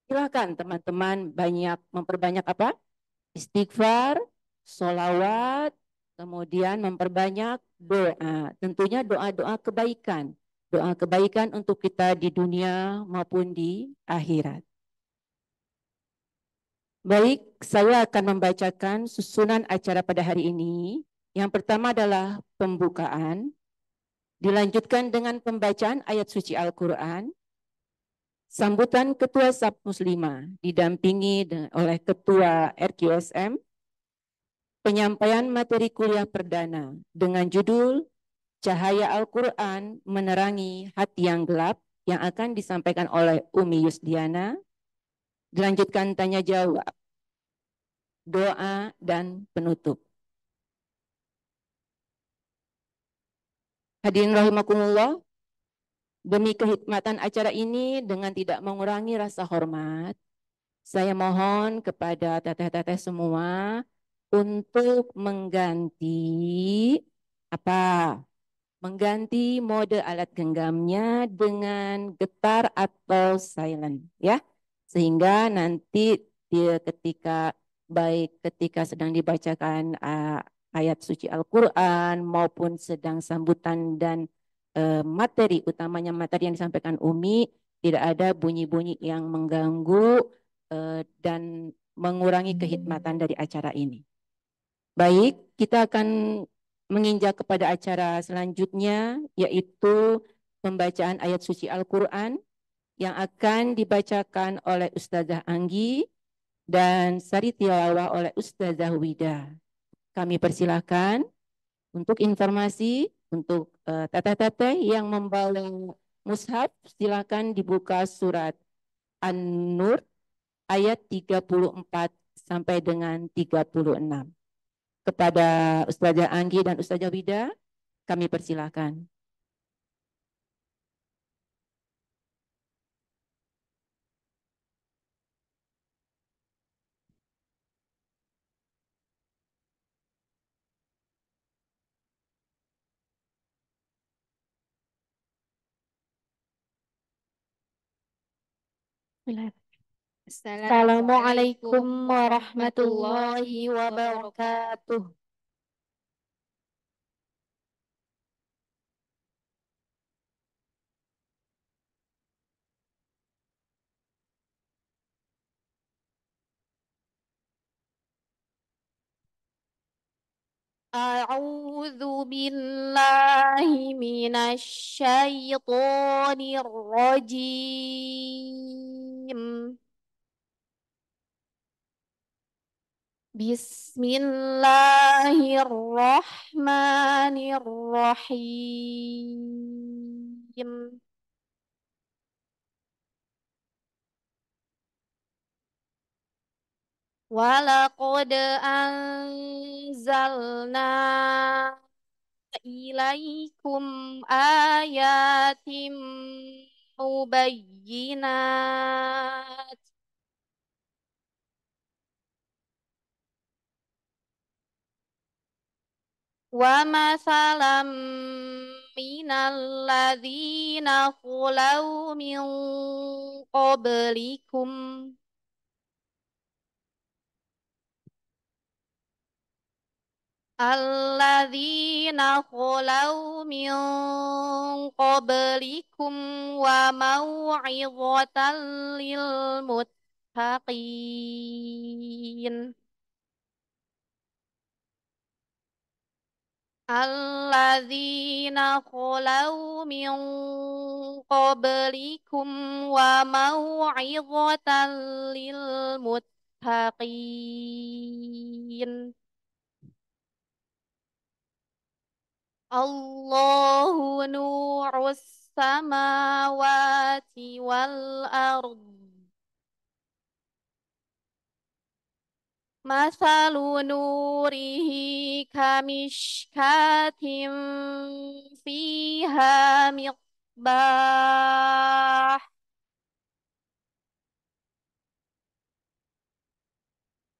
Silakan teman-teman banyak memperbanyak apa? Istighfar, solawat, kemudian memperbanyak doa. Tentunya doa-doa kebaikan. Doa kebaikan untuk kita di dunia maupun di akhirat. Baik, saya akan membacakan susunan acara pada hari ini. Yang pertama adalah pembukaan, dilanjutkan dengan pembacaan ayat suci Al-Quran, sambutan Ketua SAP Muslimah, didampingi oleh Ketua RQSM, penyampaian materi kuliah perdana dengan judul Cahaya Al-Quran Menerangi Hati yang Gelap yang akan disampaikan oleh Umi Yusdiana, dilanjutkan tanya jawab, doa, dan penutup. Hadirin rahimakumullah, demi kehikmatan acara ini dengan tidak mengurangi rasa hormat, saya mohon kepada teteh-teteh semua untuk mengganti apa? Mengganti mode alat genggamnya dengan getar atau silent ya. Sehingga nanti dia ketika sedang dibacakan ayat suci Al-Qur'an maupun sedang sambutan dan materi utamanya materi yang disampaikan Umi tidak ada bunyi-bunyi yang mengganggu dan mengurangi kehikmatan dari acara ini. Baik, kita akan menginjak kepada acara selanjutnya, yaitu pembacaan ayat suci Al-Quran yang akan dibacakan oleh Ustazah Anggi dan sari tilawah oleh Ustazah Wida. Kami persilahkan untuk informasi untuk teteh-teteh yang membawa mushaf, silakan dibuka surat An-Nur ayat 34 sampai dengan 36. Kepada Ustazah Anggi dan Ustazah Wida, kami persilahkan. Assalamualaikum warahmatullahi wabarakatuh. A'udzu billahi minasy syaithanir rajim. Bismillahirrahmanirrahim. Walaqad anzalna ilaikum ayatim mubayyinat. Wa masalam minal ladzina khulau min qablikum. Alladzina khulau min qablikum wa mau'izatan lil muttaqin. Alladzina khulau min qablikum wa mau'izatan lil muttaqin. Allahu nurus samawati wal ard. Masalu nurihi kamishkatim fiha miqbah.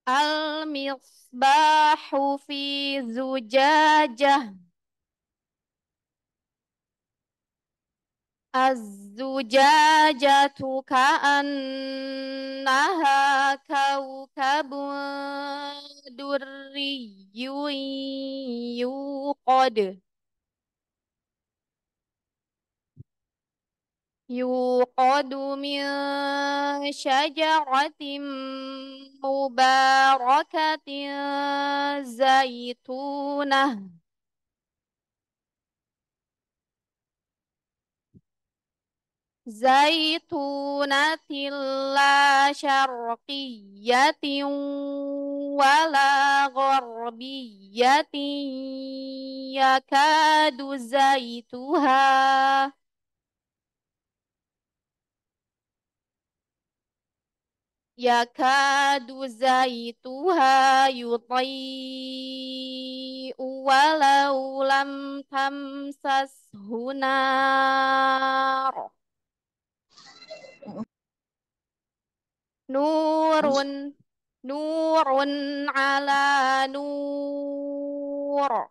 Al-misbahu fi zujajah. الزجاجة كأنها كوكب دري يوقد من شجرة مباركة زيتونة لا شرقية ولا غربية يكاد زيتها يضيء ولو لم تمسسه نار نور نور على نور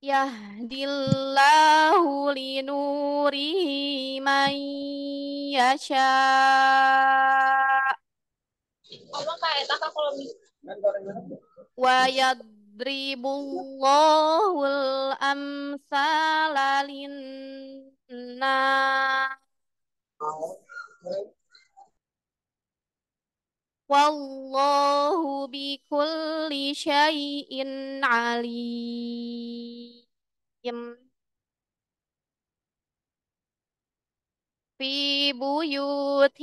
يهدي الله لنوره من يشاء ويضرب الله الأمثال للناس والله بكل شيء عليم في بيوت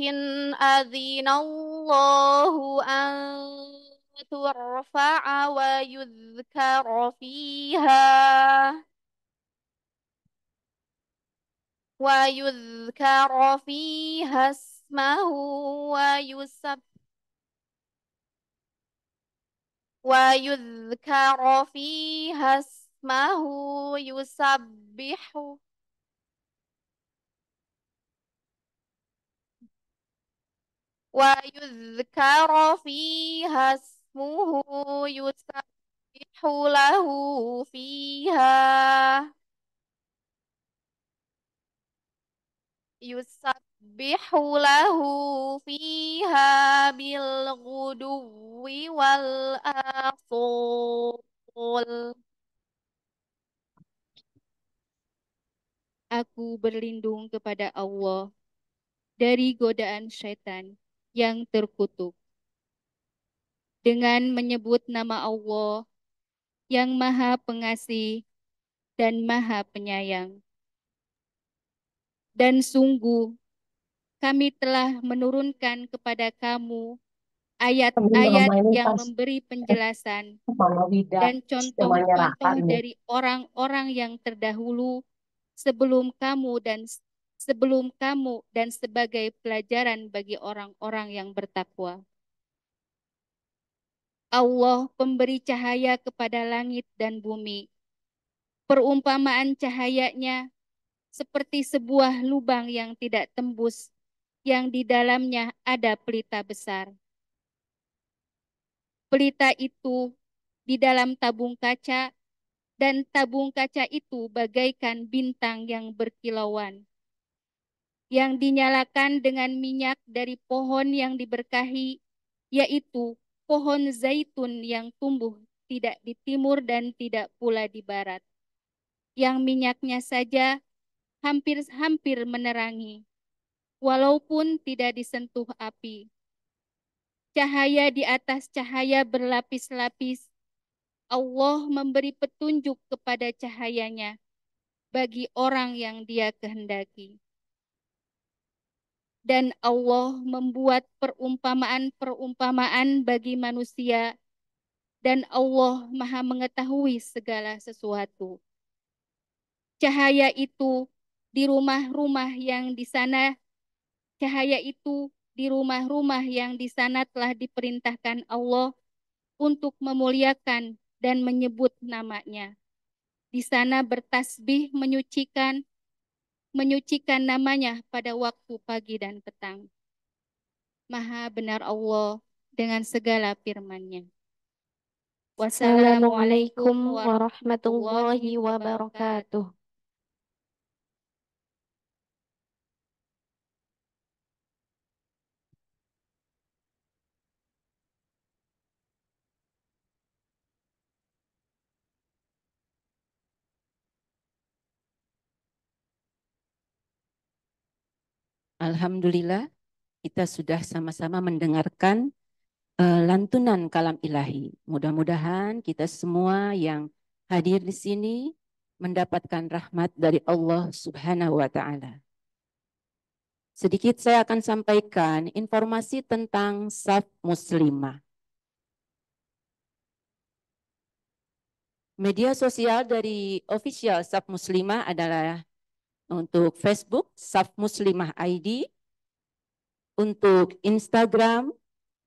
أذن الله أن ترفع ويذكر فيها اسمه ويذكر فيها اسمه يسبح ويذكر فيها اسمه يسبح له فيها يسبح له فيها بالغدو والآصال. Aku berlindung kepada Allah dari godaan syaitan yang terkutuk dengan menyebut nama Allah yang Maha Pengasih dan Maha Penyayang. Dan sungguh kami telah menurunkan kepada kamu ayat-ayat yang memberi penjelasan dan contoh-contoh dari orang-orang yang terdahulu sebelum kamu dan sebagai pelajaran bagi orang-orang yang bertakwa. Allah pemberi cahaya kepada langit dan bumi. Perumpamaan cahayanya seperti sebuah lubang yang tidak tembus, yang di dalamnya ada pelita besar. Pelita itu di dalam tabung kaca, dan tabung kaca itu bagaikan bintang yang berkilauan, yang dinyalakan dengan minyak dari pohon yang diberkahi, yaitu pohon zaitun yang tumbuh tidak di timur dan tidak pula di barat, yang minyaknya saja hampir-hampir menerangi, walaupun tidak disentuh api. Cahaya di atas cahaya berlapis-lapis, Allah memberi petunjuk kepada cahayanya bagi orang yang Dia kehendaki. Dan Allah membuat perumpamaan-perumpamaan bagi manusia, dan Allah Maha mengetahui segala sesuatu. Cahaya itu di rumah-rumah yang di sana, cahaya itu di rumah-rumah yang di sana telah diperintahkan Allah untuk memuliakan dan menyebut nama-Nya. Di sana bertasbih menyucikan namanya pada waktu pagi dan petang. Maha benar Allah dengan segala firman-Nya. Wassalamualaikum warahmatullahi wabarakatuh. Alhamdulillah kita sudah sama-sama mendengarkan lantunan kalam ilahi. Mudah-mudahan kita semua yang hadir di sini mendapatkan rahmat dari Allah Subhanahu wa taala. Sedikit saya akan sampaikan informasi tentang saf muslimah. Media sosial dari official saf muslimah adalah untuk Facebook saf muslimah ID, untuk Instagram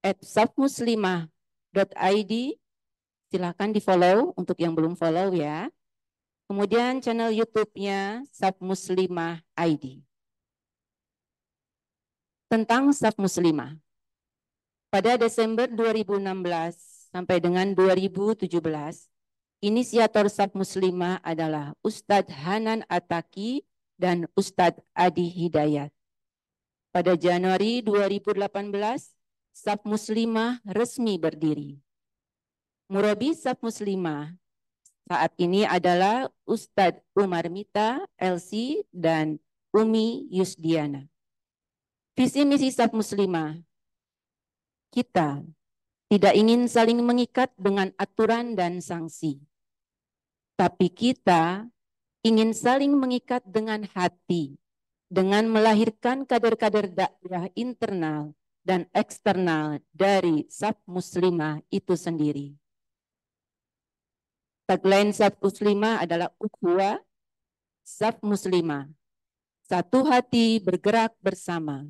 @safmuslimah.id, silakan di follow untuk yang belum follow ya. Kemudian channel YouTube-nya Saf Muslimah ID. Tentang Saf Muslimah. Pada Desember 2016 sampai dengan 2017, inisiator Saf Muslimah adalah Ustadz Hanan Ataki dan Ustadz Adi Hidayat. Pada Januari 2018, Saf Muslimah resmi berdiri. Murabi Saf Muslimah saat ini adalah Ustadz Umar Mita, LC, dan Umi Yusdiana. Visi misi Saf Muslimah, kita tidak ingin saling mengikat dengan aturan dan sanksi. Tapi kita ingin saling mengikat dengan hati, dengan melahirkan kader-kader dakwah internal dan eksternal dari Saf Muslimah itu sendiri. Tagline Saf Muslimah adalah ukhuwah Saf Muslimah. Satu hati bergerak bersama.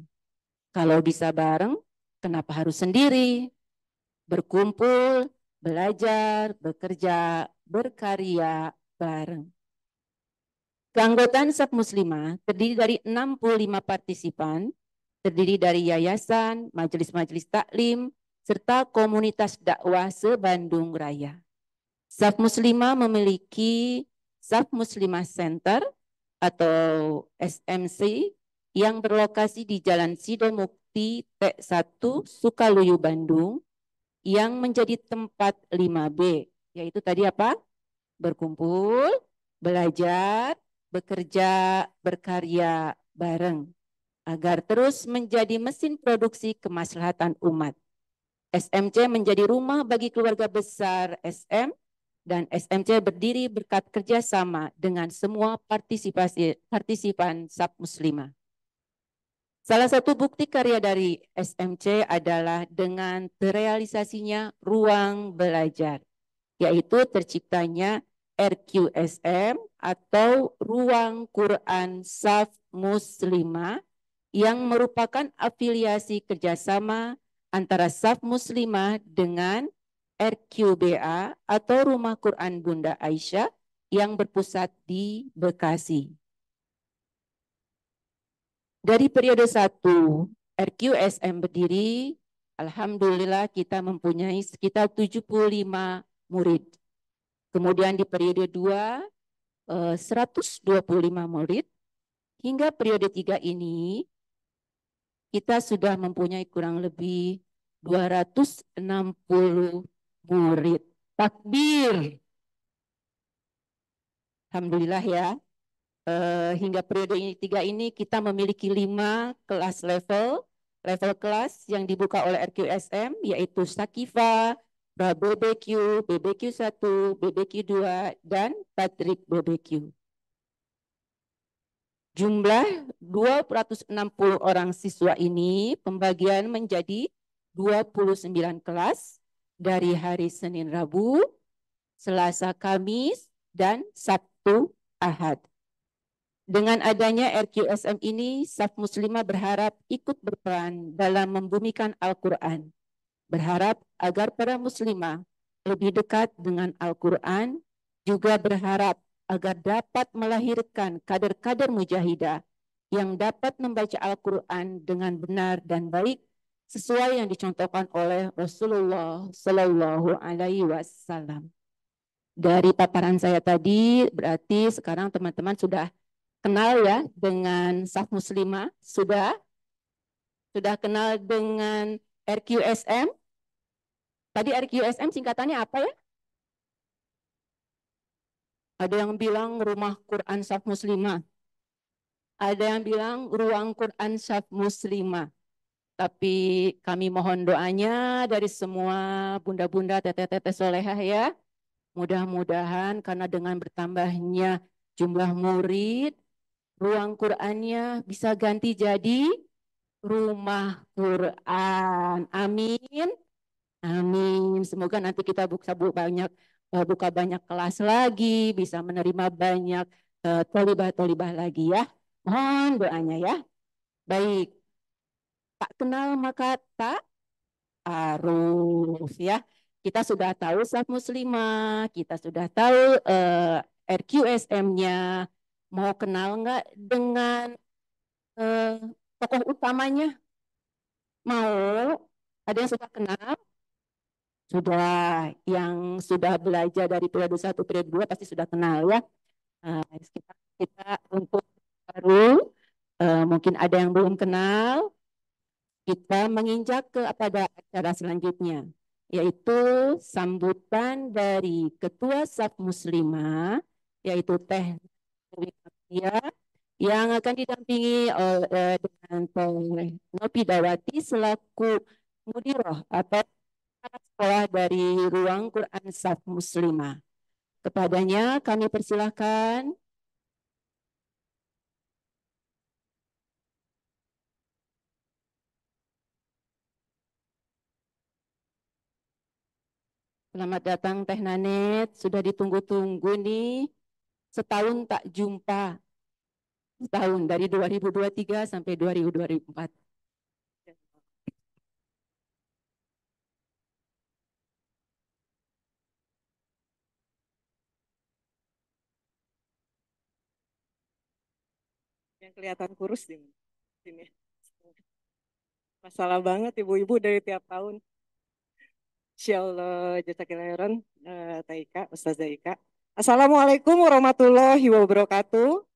Kalau bisa bareng, kenapa harus sendiri? Berkumpul, belajar, bekerja, berkarya bareng. Keanggotaan Saf Muslimah terdiri dari 65 partisipan, terdiri dari yayasan, majelis-majelis taklim, serta komunitas dakwah se-Bandung Raya. Saf Muslimah memiliki Saf Muslimah Center atau SMC yang berlokasi di Jalan Sidomukti T1 Sukaluyu Bandung yang menjadi tempat 5B, yaitu tadi apa? Berkumpul, belajar, bekerja, berkarya bareng agar terus menjadi mesin produksi kemaslahatan umat. SMC menjadi rumah bagi keluarga besar SM dan SMC berdiri berkat kerjasama dengan semua partisipan Saf Muslimah. Salah satu bukti karya dari SMC adalah dengan terrealisasinya ruang belajar, yaitu terciptanya RQSM atau Ruang Quran Saf Muslimah yang merupakan afiliasi kerjasama antara Saf Muslimah dengan RQBA atau Rumah Quran Bunda Aisyah yang berpusat di Bekasi. Dari periode 1 RQSM berdiri, alhamdulillah kita mempunyai sekitar 75 murid. Kemudian di periode 2 125 murid. Hingga periode 3 ini kita sudah mempunyai kurang lebih 260 murid. Takbir. Alhamdulillah ya. Hingga periode 3 ini kita memiliki 5 kelas level kelas yang dibuka oleh RQSM, yaitu Sakifa, BBQ, BBQ1, BBQ2, dan Patrick BBQ. Jumlah 260 orang siswa ini pembagian menjadi 29 kelas dari hari Senin Rabu, Selasa Kamis, dan Sabtu Ahad. Dengan adanya RQSM ini, Saf Muslimah berharap ikut berperan dalam membumikan Al-Quran. Berharap agar para muslimah lebih dekat dengan Al-Quran, juga berharap agar dapat melahirkan kader-kader mujahidah yang dapat membaca Al-Quran dengan benar dan baik sesuai yang dicontohkan oleh Rasulullah Sallallahu Alaihi Wasallam. Dari paparan saya tadi, berarti sekarang teman-teman sudah kenal ya dengan Saf Muslimah, sudah kenal dengan RQSM. Tadi RQSM singkatannya apa ya? Ada yang bilang Rumah Quran Saf Muslimah. Ada yang bilang ruang Quran Syaf Muslimah. Tapi kami mohon doanya dari semua bunda-bunda, teteh-teteh solehah ya. Mudah-mudahan karena dengan bertambahnya jumlah murid, ruang Qurannya bisa ganti jadi rumah Quran. Amin. Amin. Semoga nanti kita buka banyak kelas lagi, bisa menerima banyak tolibah-tolibah lagi ya. Mohon doanya ya. Baik. Tak kenal maka tak aruf ya. Kita sudah tahu saf muslimah, kita sudah tahu RQSM-nya. Mau kenal nggak dengan eh, tokoh utamanya? Mau? Ada yang sudah kenal? Sudah. Yang sudah belajar dari periode 1, periode 2 pasti sudah kenal ya. Nah, kita untuk baru, mungkin ada yang belum kenal, kita menginjak pada acara selanjutnya, yaitu sambutan dari Ketua SAF Muslimah, yaitu Teh Dewi Kapia, yang akan didampingi oleh dengan Teh Nopi Dawati selaku mudiroh atau kepala sekolah dari Ruang Quran SAF Muslimah. Kepadanya kami persilahkan. Selamat datang Teh Nanet, sudah ditunggu-tunggu nih. Setahun tak jumpa. Setahun dari 2023 sampai 2024. Yang kelihatan kurus di sini. Masalah banget ibu-ibu dari tiap tahun. Insyaallah jazakillah khairan, Taika, Ustazah Ika. Assalamualaikum warahmatullahi wabarakatuh.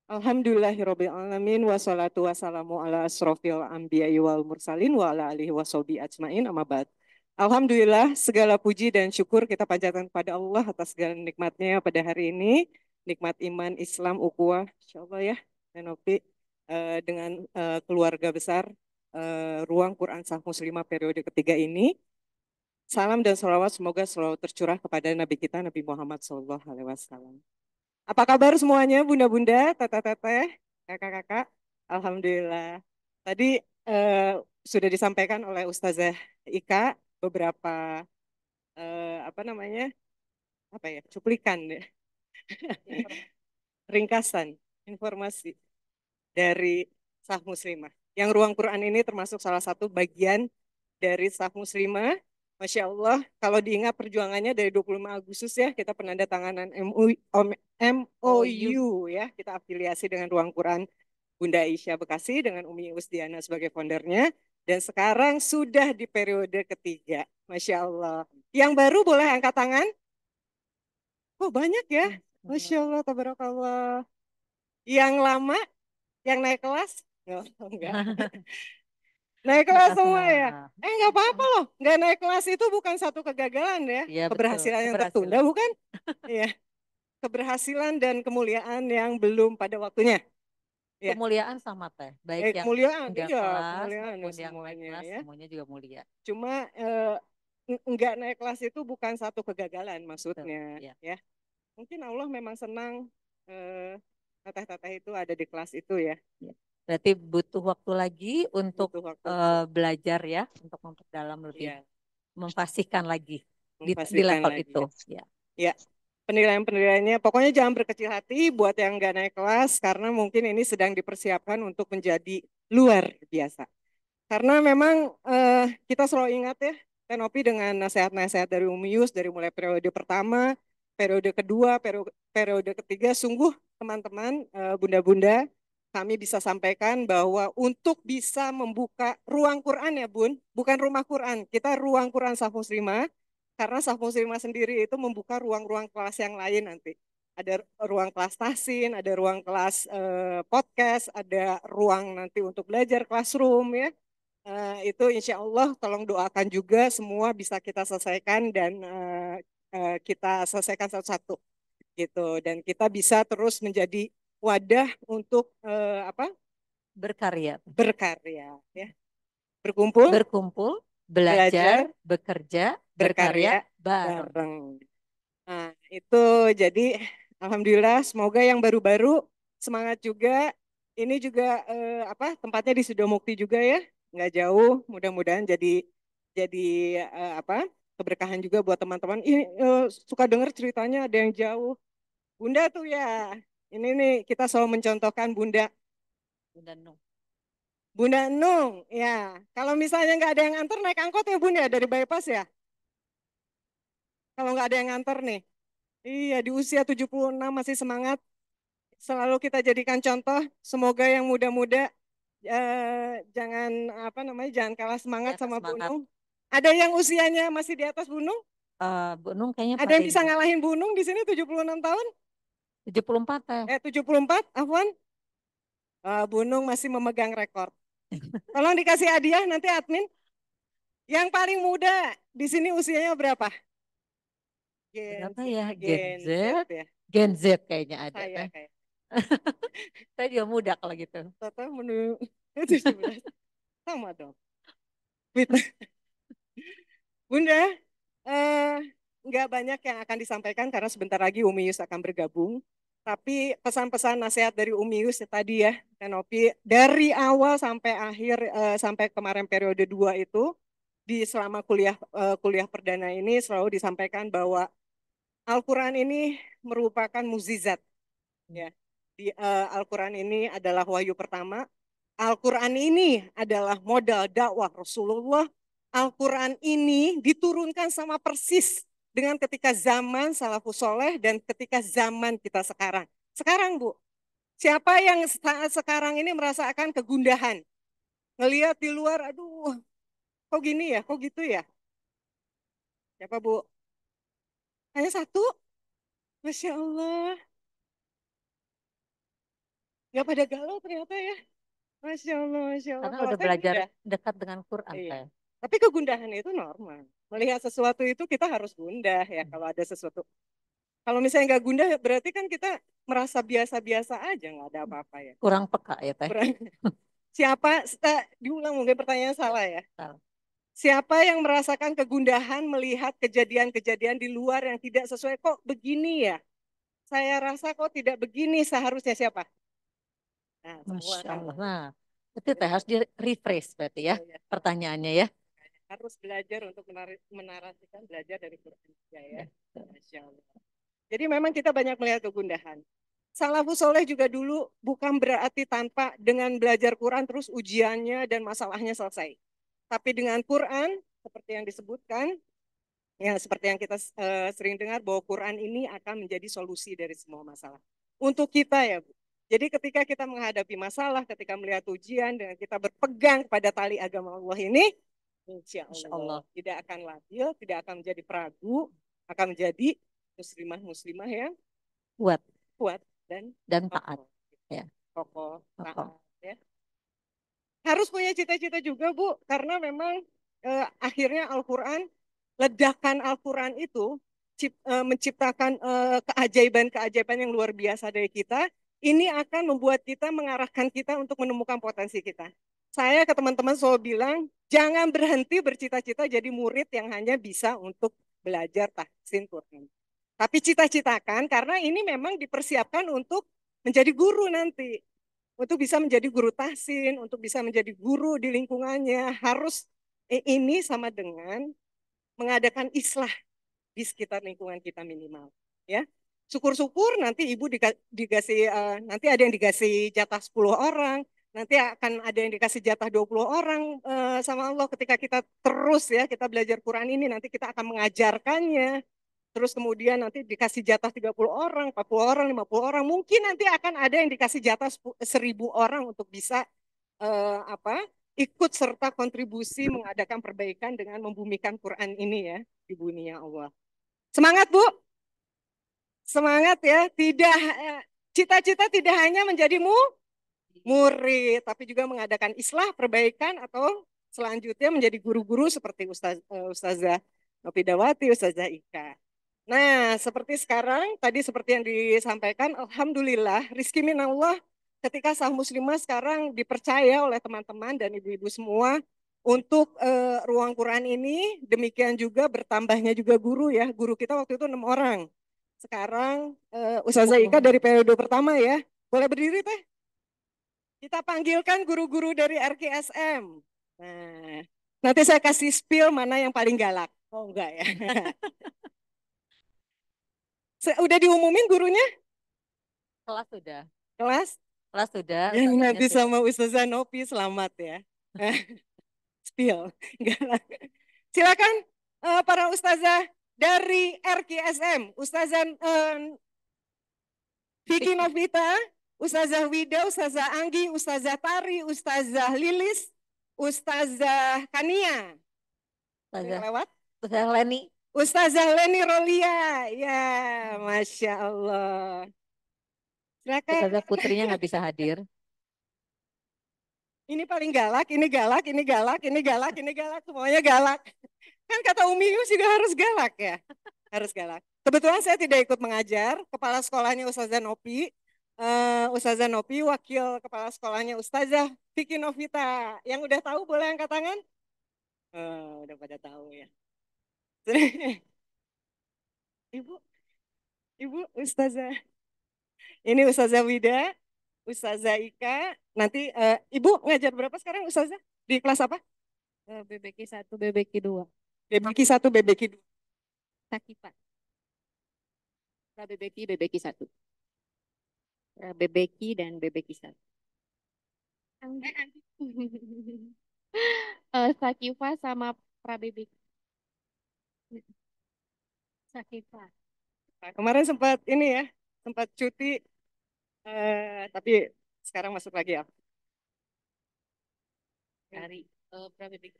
Alhamdulillahirabbil alamin wassalatu wassalamu ala asrofil anbiya'i wal mursalin wa ala alihi washabi ajmain amma ba'd. Alhamdulillah segala puji dan syukur kita panjatkan kepada Allah atas segala nikmatnya pada hari ini, nikmat iman, Islam, ukhuwah, insyaallah ya, Nopi, dengan keluarga besar Ruang Quran Saf Muslimah periode ketiga ini. Salam dan salawat semoga selalu tercurah kepada Nabi kita Nabi Muhammad SAW. Apa kabar semuanya, bunda-bunda, teteh-teteh, kakak-kakak? Alhamdulillah. Tadi sudah disampaikan oleh Ustazah Ika beberapa cuplikan, ringkasan informasi dari Saf Muslimah. Yang Ruang Quran ini termasuk salah satu bagian dari Saf Muslimah. Masya Allah, kalau diingat perjuangannya dari 25 Agustus ya, kita penandatanganan MOU ya, kita afiliasi dengan Ruang Quran Bunda Aisyah Bekasi dengan Umi Usdiana sebagai foundernya, dan sekarang sudah di periode ketiga. Masya Allah. Yang baru boleh angkat tangan? Oh banyak ya, Masya Allah, tabarakallah. Yang lama, yang naik kelas? Oh, enggak. Naik kelas semua ya? Enggak apa-apa loh. Enggak naik kelas itu bukan satu kegagalan ya. Iya, Keberhasilan yang tertunda bukan? Iya. Keberhasilan dan kemuliaan yang belum pada waktunya. Ya. Kemuliaan sama Teh. Baik yang kemuliaan, enggak iya, kelas kemuliaan maupun yang semuanya, naik kelas, ya. semuanya juga mulia. Cuma enggak naik kelas itu bukan satu kegagalan maksudnya. Ya. Ya. Mungkin Allah memang senang teteh-teteh itu ada di kelas itu ya. Berarti butuh waktu lagi untuk belajar ya, untuk memperdalam lebih, memfasihkan lagi di level lagi, itu. Ya. Penilaian-penilaiannya, pokoknya jangan berkecil hati buat yang nggak naik kelas, karena mungkin ini sedang dipersiapkan untuk menjadi luar biasa. Karena memang kita selalu ingat ya, Tenopi dengan nasihat-nasihat dari Umi Yus, dari mulai periode pertama, periode kedua, periode ketiga, sungguh teman-teman, bunda-bunda, kami bisa sampaikan bahwa untuk bisa membuka ruang Quran ya Bun, bukan rumah Quran, kita ruang Quran Saf Muslimah, karena Saf Muslimah sendiri itu membuka ruang-ruang kelas yang lain nanti. Ada ruang kelas tahsin, ada ruang kelas podcast, ada ruang nanti untuk belajar classroom ya. Itu insya Allah tolong doakan juga semua bisa kita selesaikan dan kita selesaikan satu-satu. gitu. Dan kita bisa terus menjadi wadah untuk Berkarya. berkarya, ya. Berkumpul, Berkumpul, belajar, bekerja, berkarya bareng. bareng. Nah, itu jadi alhamdulillah semoga yang baru-baru semangat juga. Ini juga tempatnya di Sidomukti juga ya, nggak jauh. Mudah-mudahan jadi keberkahan juga buat teman-teman. Ini suka dengar ceritanya ada yang jauh. Bunda tuh ya, ini nih kita selalu mencontohkan Bunda. Bunda Nung. Bunda Nung, ya. Kalau misalnya nggak ada yang antar naik angkot ya Bunda dari bypass ya. Kalau nggak ada yang nganter nih. Iya, di usia 76 masih semangat. Selalu kita jadikan contoh. Semoga yang muda-muda jangan jangan kalah semangat sama Bu Nung. Ada yang usianya masih di atas Bu Nung? Bu Nung kayaknya ada yang bisa ngalahin Bu Nung di sini 76 tahun? 74 ya. 74, Afwan? Bu Nung masih memegang rekor. Tolong dikasih hadiah nanti admin. Yang paling muda di sini usianya berapa? Berapa ya? Gen Z? Ya. Gen Z kayaknya ada. Saya kayak. Saya juga muda kalau gitu. Total menu 17. Sama dong. Bunda, nggak banyak yang akan disampaikan karena sebentar lagi Umi Yus akan bergabung. Tapi pesan-pesan nasihat dari Umi Yus tadi ya, Kanopi, dari awal sampai akhir, sampai kemarin periode 2 itu, selama kuliah perdana ini selalu disampaikan bahwa Al-Quran ini merupakan mukjizat. Ya. Al-Quran ini adalah wahyu pertama. Al-Quran ini adalah modal dakwah Rasulullah. Al-Quran ini diturunkan sama persis dengan ketika zaman salafus soleh dan ketika zaman kita sekarang. Sekarang Bu, siapa yang saat sekarang ini merasakan kegundahan? Ngelihat di luar, aduh, kok gini ya, kok gitu ya? Siapa Bu? Hanya satu? Masya Allah. Gak pada galau ternyata ya. Masya Allah, Masya Allah. Karena udah belajar dekat dengan Quran. Iya. Tapi kegundahan itu normal. Melihat sesuatu itu kita harus gundah ya kalau ada sesuatu. Kalau misalnya nggak gundah berarti kan kita merasa biasa-biasa aja, nggak ada apa-apa ya. Kurang peka ya Teh. Siapa, diulang mungkin pertanyaan salah ya. Salah. Siapa yang merasakan kegundahan melihat kejadian-kejadian di luar yang tidak sesuai, kok begini ya? Saya rasa kok tidak begini seharusnya siapa? Nah, Masya Allah. Nah, itu Teh harus di-refresh berarti ya pertanyaannya ya. Harus belajar untuk menarasikan, belajar dari Quran ya. Masya Allah. Jadi memang kita banyak melihat kegundahan. Salafus soleh juga dulu bukan berarti tanpa dengan belajar Quran terus ujiannya dan masalahnya selesai. Tapi dengan Quran seperti yang disebutkan, ya seperti yang kita sering dengar bahwa Quran ini akan menjadi solusi dari semua masalah. Untuk kita ya Bu. Jadi ketika kita menghadapi masalah, ketika melihat ujian, dengan kita berpegang pada tali agama Allah ini, insya Allah tidak akan labil, tidak akan menjadi peragu, akan menjadi muslimah yang kuat dan taat. Ya. Kokoh, taat. Ya. Harus punya cita-cita juga Bu, karena memang akhirnya Al-Quran, ledakan Al-Quran itu menciptakan keajaiban-keajaiban yang luar biasa dari kita. Ini akan membuat kita, mengarahkan kita untuk menemukan potensi kita. Saya ke teman-teman selalu bilang, jangan berhenti bercita-cita jadi murid yang hanya bisa untuk belajar tahsin Quran. Tapi cita-citakan, karena ini memang dipersiapkan untuk menjadi guru nanti. Untuk bisa menjadi guru tahsin, untuk bisa menjadi guru di lingkungannya, harus ini sama dengan mengadakan islah di sekitar lingkungan kita minimal. Ya. Syukur-syukur nanti ibu dikasih nanti ada yang dikasih jatah 10 orang, nanti akan ada yang dikasih jatah 20 orang sama Allah ketika kita terus ya kita belajar Quran ini, nanti kita akan mengajarkannya. Terus kemudian nanti dikasih jatah 30 orang, 40 orang, 50 orang, mungkin nanti akan ada yang dikasih jatah 1000 orang untuk bisa ikut serta kontribusi mengadakan perbaikan dengan membumikan Quran ini ya di bumi Allah. Semangat Bu. Semangat ya, cita-cita tidak hanya menjadi murid, tapi juga mengadakan islah, perbaikan, atau selanjutnya menjadi guru-guru seperti Ustazah Nopi Dawati, Ustazah Ika. Nah, seperti sekarang, tadi seperti yang disampaikan, Alhamdulillah, rizki minallah ketika sah muslimah sekarang dipercaya oleh teman-teman dan ibu-ibu semua untuk ruang Quran ini, demikian juga bertambahnya juga guru ya, guru kita waktu itu 6 orang. Sekarang Ustazah Ika dari periode pertama ya, boleh berdiri Teh? Kita panggilkan guru-guru dari RKSM. Nah, nanti saya kasih spill mana yang paling galak. Oh enggak ya. Udah diumumin gurunya? Kelas sudah. Kelas? Kelas sudah. Ya, nanti sudah. sama Ustazah Nopi selamat ya. Spill. Galak. Silakan para ustazah dari RKSM. Ustazah Vicky Novita, Ustazah Wida, Ustazah Anggi, Ustazah Tari, Ustazah Lilis, Ustazah Kania. Ustazah Lewat? Ustazah Leni. Ustazah Leni Rolia. Ya, Masya Allah. Silakan. Ustazah Putrinya nggak bisa hadir. Ini paling galak, ini galak, ini galak, ini galak, ini galak, semuanya galak. Kan kata Umi Yus juga harus galak ya. Harus galak. Kebetulan saya tidak ikut mengajar, kepala sekolahnya Ustazah Nopi. Ustazah Nopi, wakil kepala sekolahnya Ustazah Vicky Novita. Yang udah tahu boleh angkat tangan? Udah pada tahu ya. Ibu Ustazah. Ini Ustazah Wida, Ustazah Ika. Nanti Ibu ngajar berapa sekarang Ustazah? Di kelas apa? BBQ 1, BBQ 2. BBQ 1, BBQ 2. Sakipa. BBQ, BBQ 1. BBQ dan BBQ 1. Sakifa sama Prabebek. Sakifa. Nah, kemarin sempat ini ya, sempat cuti, tapi sekarang masuk lagi ya. Dari Prabebek.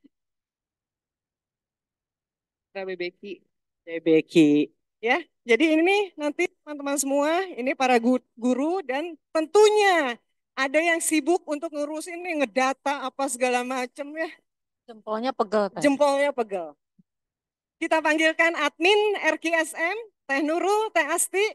Prabebeki, Bebeki. Ya, jadi ini nanti teman-teman semua, ini para guru dan tentunya ada yang sibuk untuk ngurusin nih, ngedata apa segala macam ya. Jempolnya pegel. Jempolnya pegel. Kita panggilkan admin RKSM, Teh Nurul, Teh Asti.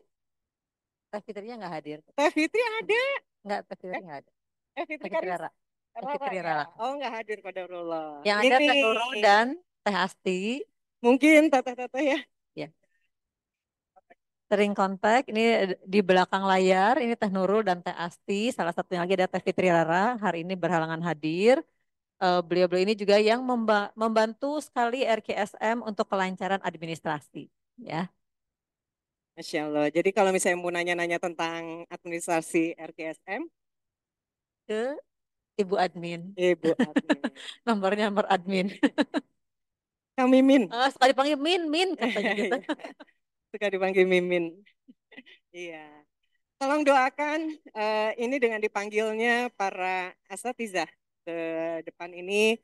Teh Fitrinya nggak hadir. Teh Fitri ada? Nggak, Teh Fitri nggak ada. Teh Fitri Rara. Teh Fitri Rara. Oh, nggak hadir pada Allah. Yang ada Teh Nurul dan Teh Asti. Mungkin teteh-teteh ya. Ya. Sering kontak, ini di belakang layar, ini Teh Nurul dan Teh Asti. Salah satunya lagi ada Teh Fitri Rara, hari ini berhalangan hadir. Beliau-beliau ini juga yang membantu sekali RKSM untuk kelancaran administrasi. Ya. Masya Allah. Jadi kalau misalnya mau nanya-nanya tentang administrasi RKSM, ke Ibu Admin. Ibu Admin. Nomor admin. Kang Mimin. Suka dipanggil Min katanya gitu. Suka dipanggil Mimin. Iya. Tolong doakan ini dengan dipanggilnya para asatizah ke depan ini.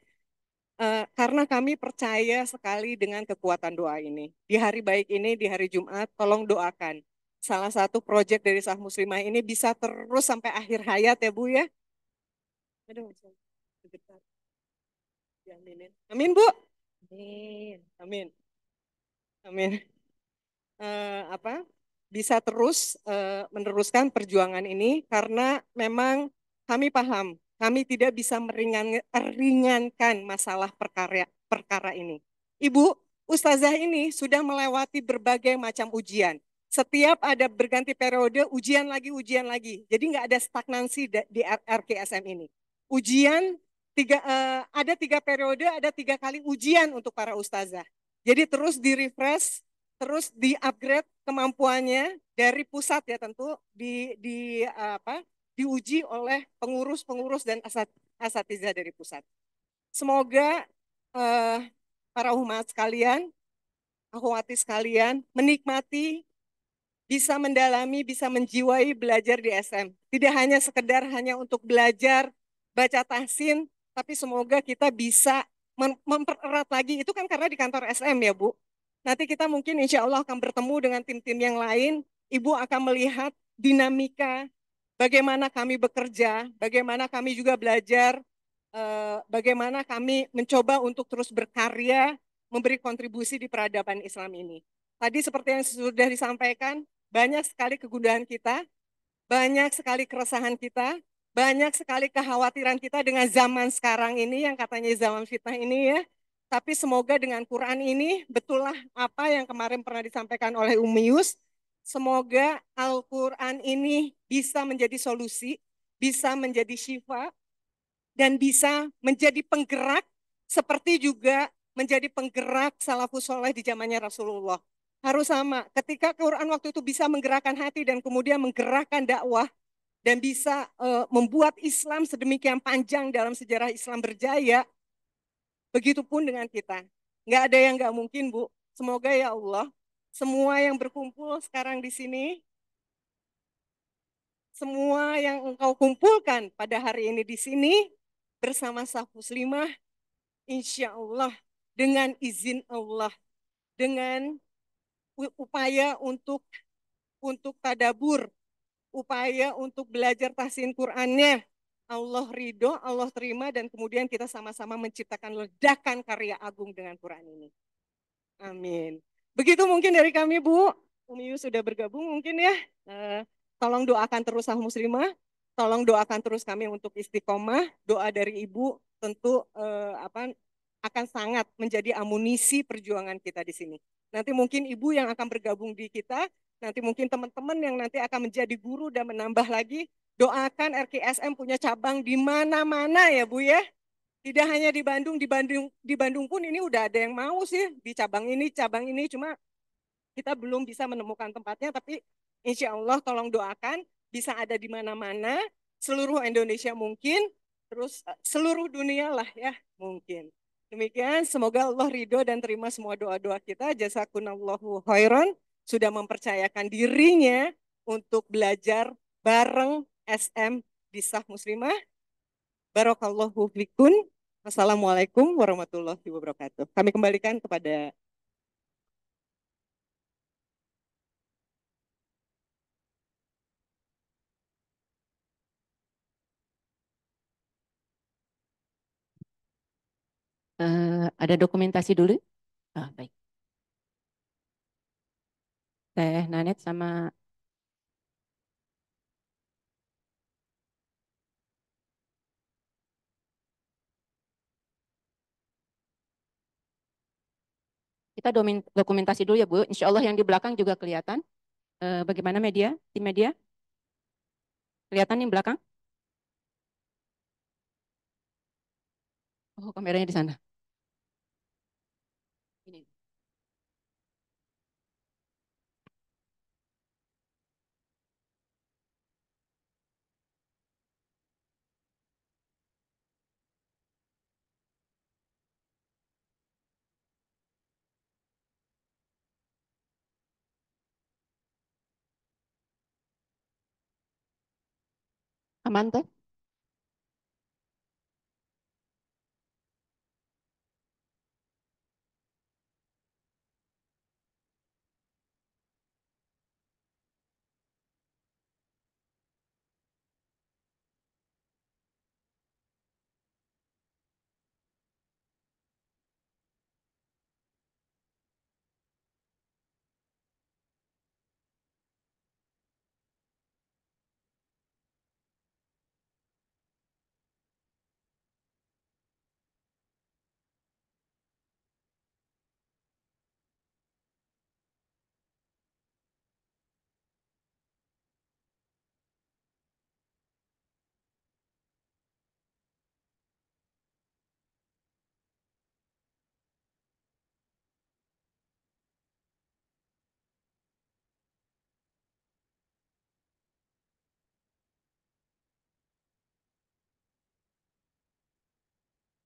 Karena kami percaya sekali dengan kekuatan doa ini. Di hari baik ini, di hari Jumat, tolong doakan. Salah satu proyek dari Sah Muslimah ini bisa terus sampai akhir hayat ya Bu ya. Aduh, sebentar. Amin Bu. Amin. Amin. Amin. Bisa terus meneruskan perjuangan ini karena memang kami paham kami tidak bisa meringankan masalah perkara ini. Ibu, Ustazah ini sudah melewati berbagai macam ujian. Setiap ada berganti periode, ujian lagi. Jadi nggak ada stagnansi di RKSM ini. Ujian, ada 3 periode, ada 3 kali ujian untuk para ustazah. Jadi terus di-refresh, terus di-upgrade kemampuannya dari pusat ya tentu diuji oleh pengurus-pengurus dan asatizah dari pusat. Semoga para umat sekalian, akhwati sekalian menikmati, bisa mendalami, bisa menjiwai belajar di SM. Tidak hanya sekedar hanya untuk belajar baca tahsin, tapi semoga kita bisa mempererat lagi. Itu kan karena di kantor SM ya Bu. Nanti kita mungkin insya Allah akan bertemu dengan tim-tim yang lain. Ibu akan melihat dinamika, bagaimana kami bekerja, bagaimana kami juga belajar, bagaimana kami mencoba untuk terus berkarya, memberi kontribusi di peradaban Islam ini. Tadi seperti yang sudah disampaikan, banyak sekali kegundahan kita, banyak sekali keresahan kita, banyak sekali kekhawatiran kita dengan zaman sekarang ini yang katanya zaman fitnah ini ya. Tapi semoga dengan Quran ini betullah apa yang kemarin pernah disampaikan oleh Umi Yus. Semoga Al-Quran ini bisa menjadi solusi, bisa menjadi syifa, dan bisa menjadi penggerak seperti juga menjadi penggerak salafus soleh di zamannya Rasulullah. Harus sama, ketika Quran waktu itu bisa menggerakkan hati dan kemudian menggerakkan dakwah dan bisa membuat Islam sedemikian panjang dalam sejarah Islam berjaya, begitupun dengan kita. Nggak ada yang nggak mungkin, Bu. Semoga ya Allah, semua yang berkumpul sekarang di sini, semua yang engkau kumpulkan pada hari ini di sini, bersama saf muslimah, insya Allah, dengan izin Allah, dengan upaya untuk tadabur, upaya untuk belajar tahsin Qur'annya, Allah ridho, Allah terima, dan kemudian kita sama-sama menciptakan ledakan karya agung dengan Quran ini. Amin. Begitu mungkin dari kami, Bu. Umi Yu sudah bergabung mungkin ya. Tolong doakan terus sah muslimah, tolong doakan terus kami untuk istiqomah. Doa dari Ibu tentu akan sangat menjadi amunisi perjuangan kita di sini. Nanti mungkin Ibu yang akan bergabung di kita, nanti mungkin teman-teman yang nanti akan menjadi guru dan menambah lagi, doakan RKSM punya cabang di mana-mana ya Bu ya. Tidak hanya di Bandung pun ini udah ada yang mau sih di cabang ini, cuma kita belum bisa menemukan tempatnya, tapi insya Allah tolong doakan bisa ada di mana-mana, seluruh Indonesia mungkin, terus seluruh dunia lah ya mungkin. Demikian, semoga Allah ridho dan terima semua doa-doa kita. Jazakunallahu khairan, sudah mempercayakan dirinya untuk belajar bareng SM di Sah Muslimah. Barakallahu fikun. Assalamualaikum warahmatullahi wabarakatuh. Kami kembalikan kepada ada dokumentasi dulu. Baik. Teh Nanet sama kita dokumentasi dulu ya Bu. Insya Allah yang di belakang juga kelihatan. Bagaimana media? Tim media? Kelihatan yang belakang? Oh, kameranya di sana. Ini. Aman teh?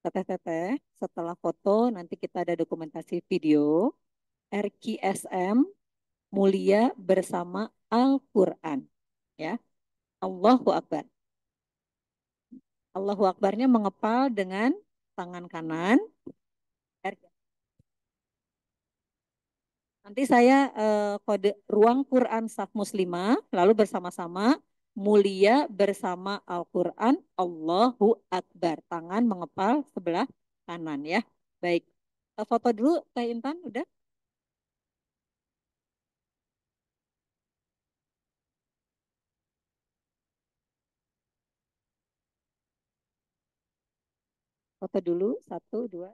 Teteh-teteh, setelah foto nanti kita ada dokumentasi video RKSM Mulia bersama Al-Quran. Ya, Allahu Akbar. Allahu Akbarnya mengepal dengan tangan kanan. Nanti saya kode ruang Quran Saf Muslimah, lalu bersama-sama mulia bersama Al-Quran, Allahu Akbar. Tangan mengepal sebelah kanan ya. Baik, foto dulu Teh Intan, udah? Foto dulu, 1, 2.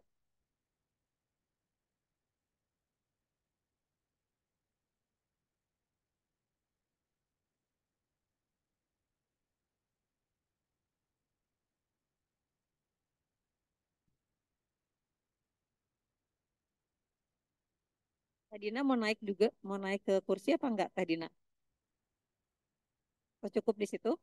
Teh Dina mau naik juga, mau naik ke kursi apa enggak Teh Dina? Oh, cukup di situ?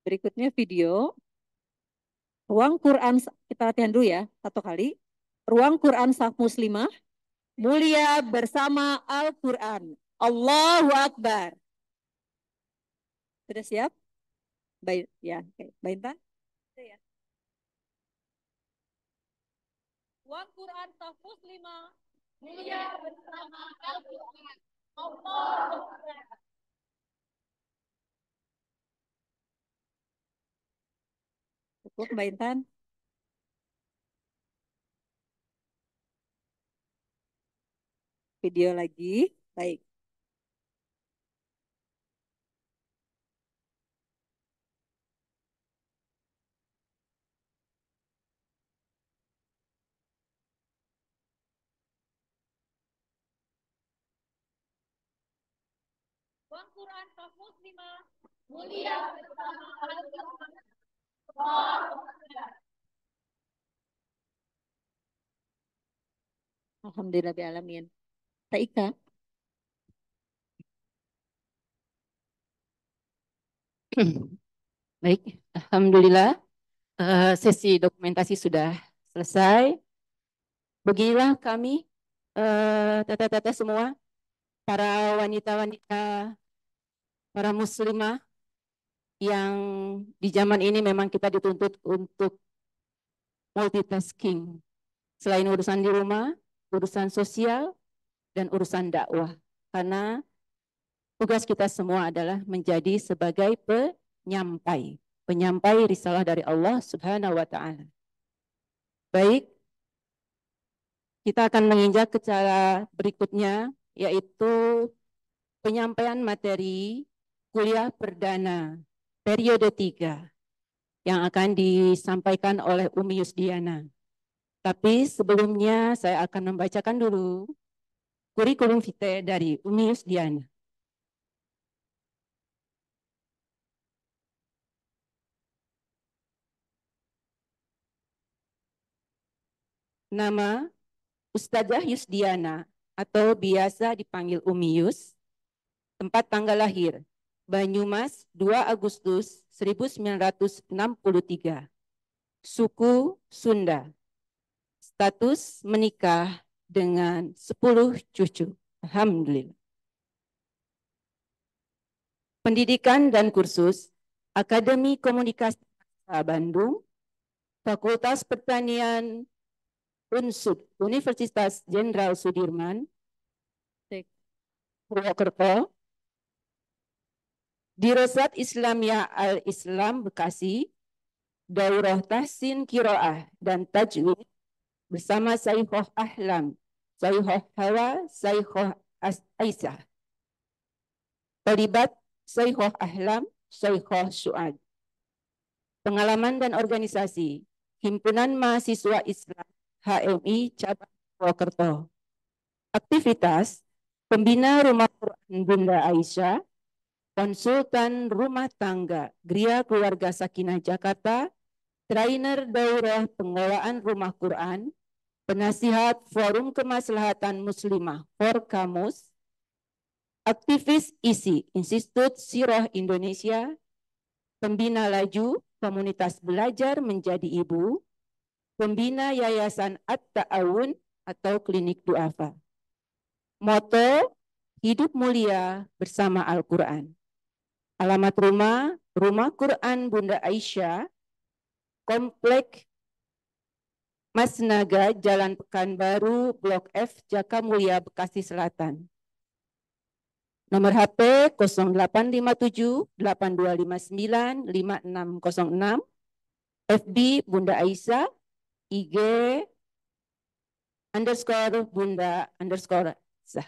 Berikutnya video. Ruang Quran, kita latihan dulu ya, 1 kali. Ruang Quran Saf Muslimah, mulia bersama Al-Quran. Allahu Akbar. Sudah siap? Baik, ya, oke. Baik, Tan? Ya. Ruang Quran Saf Muslimah, mulia bersama Al-Quran. Allahu Akbar. Cukup, Mbak Intan? Video lagi. Baik. Ruang Quran Saf Muslimah, mulia bersama Al-Quran. Allahu Akbar. Alhamdulillah bi alamin. Taika. Baik, alhamdulillah sesi dokumentasi sudah selesai. Beginilah kami, teteh-teteh semua, para wanita-wanita, para muslimah yang di zaman ini memang kita dituntut untuk multitasking. Selain urusan di rumah, urusan sosial, dan urusan dakwah. Karena tugas kita semua adalah menjadi sebagai penyampai risalah dari Allah Subhanahu wa taala. Baik, kita akan menginjak ke cara berikutnya, yaitu penyampaian materi kuliah perdana periode 3 yang akan disampaikan oleh Umi Yusdiana. Tapi sebelumnya saya akan membacakan dulu kurikulum vitae dari Umi Yusdiana. Nama Ustazah Yusdiana atau biasa dipanggil Umi Yus. Tempat tanggal lahir Banyumas 2 Agustus 1963. Suku Sunda. Status menikah dengan 10 cucu. Alhamdulillah. Pendidikan dan kursus Akademi Komunikasi Bandung, Fakultas Pertanian UNSUD, Universitas Jenderal Sudirman, Purwokerto, Dirosat Islamiyah Al-Islam Bekasi, Daurah Tahsin Kiroah dan Tajwid bersama Sayhoh Ahlam, Sayhoh Hawa, Sayhoh Aisyah. Terlibat Sayhoh Ahlam, Sayhoh Suad. Pengalaman dan organisasi Himpunan Mahasiswa Islam HMI Cabang Purwokerto. Aktivitas Pembina Rumah Quran Bunda Aisyah, Konsultan Rumah Tangga Gria Keluarga Sakinah Jakarta, Trainer Daurah Pengelolaan Rumah Quran, Penasihat Forum Kemaslahatan Muslimah Forkamus, aktivis ISI Institut Sirah Indonesia, pembina laju Komunitas Belajar Menjadi Ibu, pembina Yayasan At-Ta'awun atau Klinik Duafa. Moto Hidup Mulia Bersama Al-Quran. Alamat rumah Rumah Quran Bunda Aisyah, Komplek Mas Naga, Jalan Pekanbaru, Blok F, Jakamulia, Bekasi Selatan. Nomor HP 0857 8259 5606. FB Bunda Aisyah, IG _Bunda_ Sah.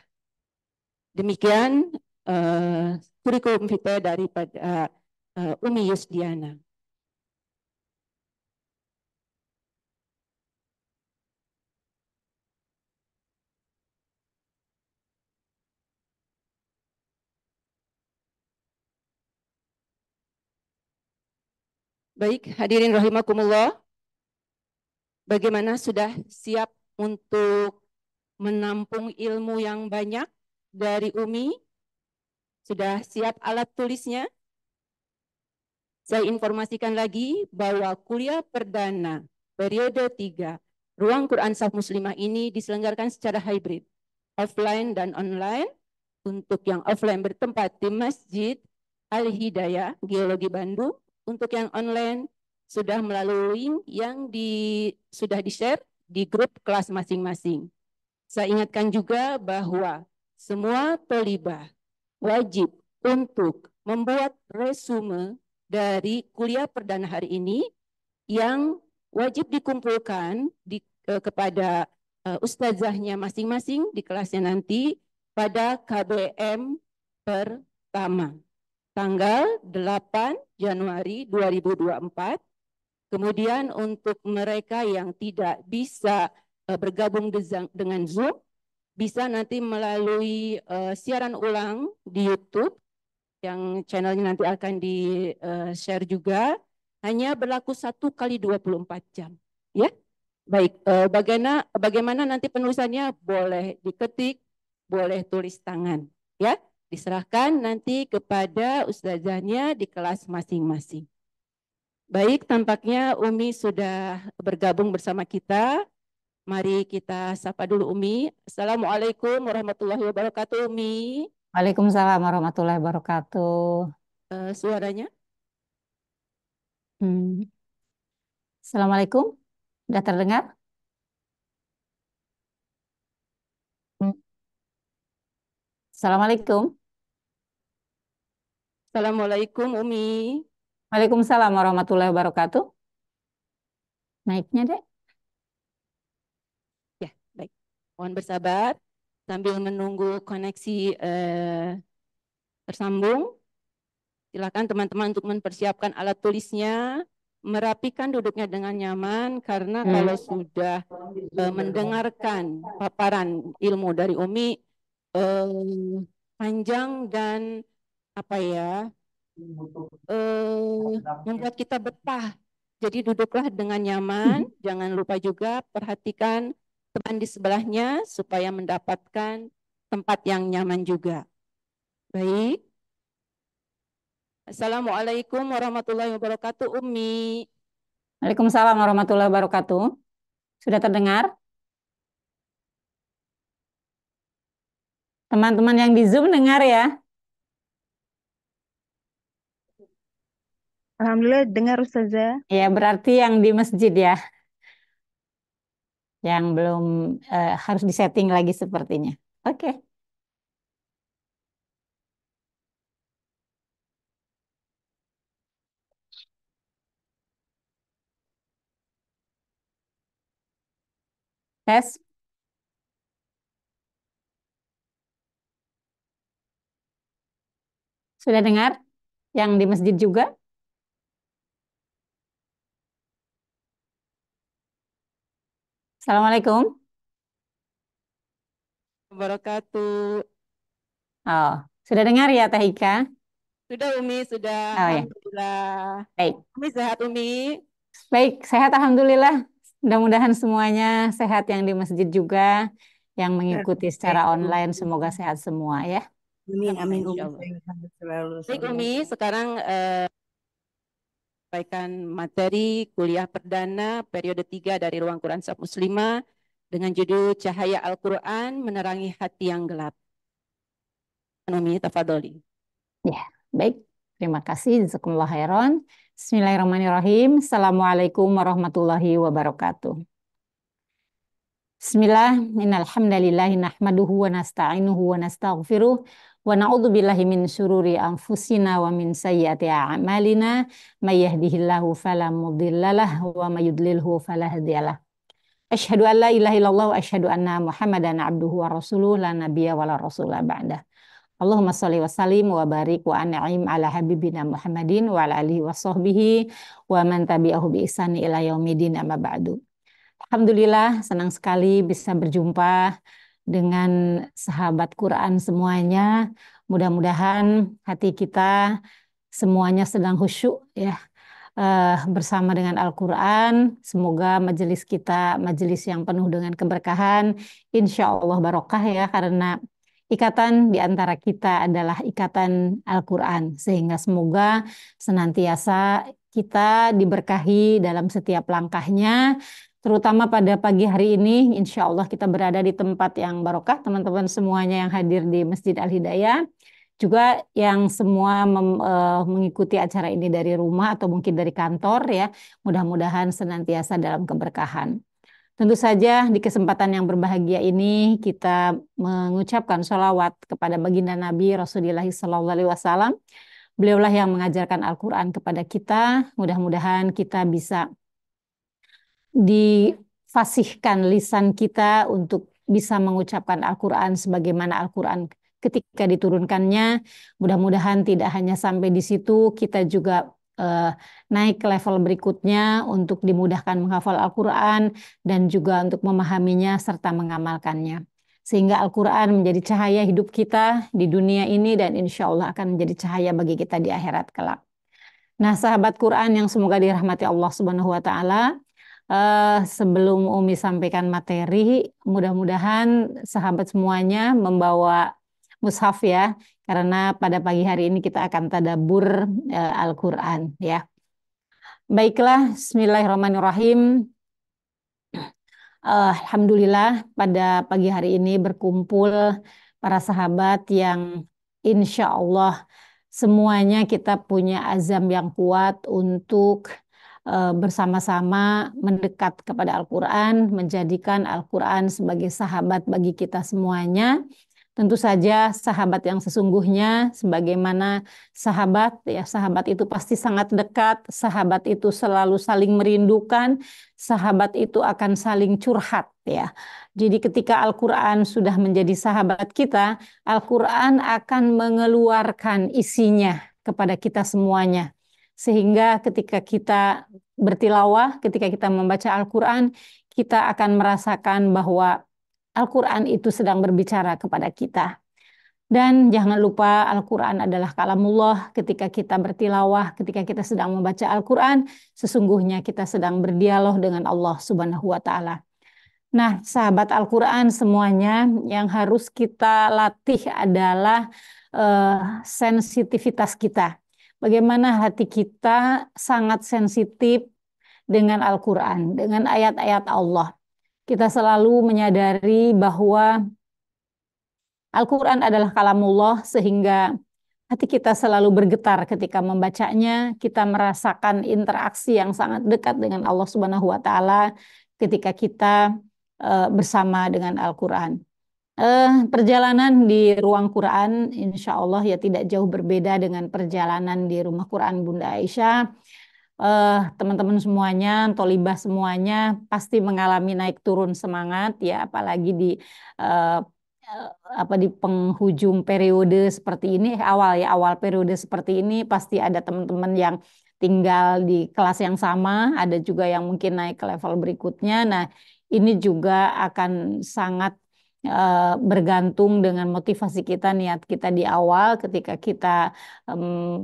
Demikian kurikulum vitae daripada Umi Yusdiana. Baik, hadirin rahimakumullah. Bagaimana, sudah siap untuk menampung ilmu yang banyak dari Umi? Sudah siap alat tulisnya? Saya informasikan lagi bahwa kuliah perdana periode 3 Ruang Quran Saf Muslimah ini diselenggarakan secara hybrid, offline dan online. Untuk yang offline bertempat di Masjid Al-Hidayah, Geologi Bandung. Untuk yang online sudah melalui yang sudah di-share di grup kelas masing-masing. Saya ingatkan juga bahwa semua thalibah wajib untuk membuat resume dari kuliah perdana hari ini yang wajib dikumpulkan kepada ustazahnya masing-masing di kelasnya nanti pada KBM pertama tanggal 8 Januari 2024. Kemudian untuk mereka yang tidak bisa bergabung dengan Zoom, bisa nanti melalui siaran ulang di YouTube yang channelnya nanti akan di-share juga, hanya berlaku 1 kali 24 jam. Ya, baik. Bagaimana nanti penulisannya? Boleh diketik, boleh tulis tangan. Ya, diserahkan nanti kepada ustazahnya di kelas masing-masing. Baik, tampaknya Umi sudah bergabung bersama kita. Mari kita sapa dulu Umi. Assalamualaikum warahmatullahi wabarakatuh, Umi. Waalaikumsalam warahmatullahi wabarakatuh. Suaranya? Assalamualaikum, sudah terdengar? Assalamualaikum. Assalamualaikum Umi. Waalaikumsalam warahmatullahi wabarakatuh. Naiknya deh. Ya, baik. Mohon bersabar sambil menunggu koneksi tersambung. Silakan teman-teman untuk mempersiapkan alat tulisnya, merapikan duduknya dengan nyaman, karena kalau sudah mendengarkan paparan ilmu dari Umi panjang dan membuat kita betah. Jadi duduklah dengan nyaman, jangan lupa juga perhatikan teman di sebelahnya supaya mendapatkan tempat yang nyaman juga. Baik. Assalamualaikum warahmatullahi wabarakatuh, Umi. Waalaikumsalam warahmatullahi wabarakatuh. Sudah terdengar? Teman-teman yang di Zoom dengar ya? Alhamdulillah dengar Ustazah. Ya, berarti yang di masjid ya. Yang belum harus disetting lagi sepertinya. Oke. Tes. Sudah dengar? Yang di masjid juga? Assalamualaikum. Wabarakatuh. Oh, sudah dengar ya Teh Ika? Sudah Umi, sudah. Oh, ya. Alhamdulillah. Baik. Umi sehat Umi? Baik, sehat Alhamdulillah. Mudah-mudahan semuanya sehat yang di masjid juga, yang mengikuti secara online, semoga sehat semua ya. Amin, amin. Baik Umi, sekarang sampaikan materi kuliah perdana periode 3 dari Ruang Quran Saf Muslimah dengan judul Cahaya Al-Quran Menerangi Hati yang Gelap. Umi, tafadholi. Ya, baik. Terima kasih. Jazakumullah khairan. Bismillahirrahmanirrahim. Assalamualaikum warahmatullahi wabarakatuh. Bismillah, innal hamdalillahi nahmaduhu wa nasta'inuhu wa nastaghfiruh wa na'udzu billahi min syururi anfusina wa min sayyiati a'malina may yahdihillahu fala mudhillalah wa may yudlilhu fala hadiyalah. Asyhadu an la ilaha illallah wa asyhadu anna Muhammadan abduhu wa rasuluh la nabiyya wa la rasula ba'dah. Allahumma sholli wa sallim wa barik wa an'im ala habibina Muhammadin wa ala alihi wa sahbihi wa man tabi'ahu bi ihsani ila yaumidin amma ba'du. Alhamdulillah, senang sekali bisa berjumpa dengan sahabat Quran semuanya. Mudah-mudahan hati kita semuanya sedang khusyuk ya bersama dengan Al-Quran. Semoga majelis kita majelis yang penuh dengan keberkahan. Insya Allah barokah ya, karena ikatan di antara kita adalah ikatan Al-Quran. Sehingga semoga senantiasa kita diberkahi dalam setiap langkahnya. Terutama pada pagi hari ini, insya Allah kita berada di tempat yang barokah, teman-teman semuanya yang hadir di Masjid Al-Hidayah, juga yang semua mengikuti acara ini dari rumah atau mungkin dari kantor ya, mudah-mudahan senantiasa dalam keberkahan. Tentu saja di kesempatan yang berbahagia ini kita mengucapkan sholawat kepada baginda Nabi Rasulullah SAW. Beliaulah yang mengajarkan Al-Quran kepada kita, mudah-mudahan kita bisa difasihkan lisan kita untuk bisa mengucapkan Al-Quran sebagaimana Al-Quran ketika diturunkannya. Mudah-mudahan tidak hanya sampai di situ, kita juga naik ke level berikutnya untuk dimudahkan menghafal Al-Quran dan juga untuk memahaminya serta mengamalkannya. Sehingga Al-Quran menjadi cahaya hidup kita di dunia ini dan insya Allah akan menjadi cahaya bagi kita di akhirat kelak. Nah, sahabat Quran yang semoga dirahmati Allah Subhanahu wa Ta'ala, sebelum Umi sampaikan materi, mudah-mudahan sahabat semuanya membawa mushaf ya, karena pada pagi hari ini kita akan tadabbur Al-Quran ya. Baiklah, Bismillahirrahmanirrahim. Alhamdulillah pada pagi hari ini berkumpul para sahabat yang insya Allah semuanya kita punya azam yang kuat untuk bersama-sama mendekat kepada Al-Quran, menjadikan Al-Quran sebagai sahabat bagi kita semuanya. Tentu saja sahabat yang sesungguhnya, sebagaimana sahabat, ya sahabat itu pasti sangat dekat, sahabat itu selalu saling merindukan, sahabat itu akan saling curhat ya. Jadi ketika Al-Quran sudah menjadi sahabat kita, Al-Quran akan mengeluarkan isinya kepada kita semuanya. Sehingga ketika kita bertilawah, ketika kita membaca Al-Quran, kita akan merasakan bahwa Al-Quran itu sedang berbicara kepada kita. Dan jangan lupa Al-Quran adalah kalamullah. Ketika kita bertilawah, ketika kita sedang membaca Al-Quran, sesungguhnya kita sedang berdialog dengan Allah Subhanahu wa Ta'ala. Nah, sahabat Al-Quran semuanya, yang harus kita latih adalah sensitivitas kita. Bagaimana hati kita sangat sensitif dengan Al-Quran, dengan ayat-ayat Allah. Kita selalu menyadari bahwa Al-Quran adalah kalamullah, sehingga hati kita selalu bergetar ketika membacanya. Kita merasakan interaksi yang sangat dekat dengan Allah Subhanahu wa Ta'ala ketika kita bersama dengan Al-Quran. Perjalanan di ruang Quran insya Allah ya tidak jauh berbeda dengan perjalanan di rumah Quran Bunda Aisyah. Teman-teman semuanya, tolibah semuanya pasti mengalami naik turun semangat ya, apalagi di di penghujung periode seperti ini, awal periode seperti ini pasti ada teman-teman yang tinggal di kelas yang sama, ada juga yang mungkin naik ke level berikutnya. Nah, ini juga akan sangat bergantung dengan motivasi kita, niat kita di awal ketika kita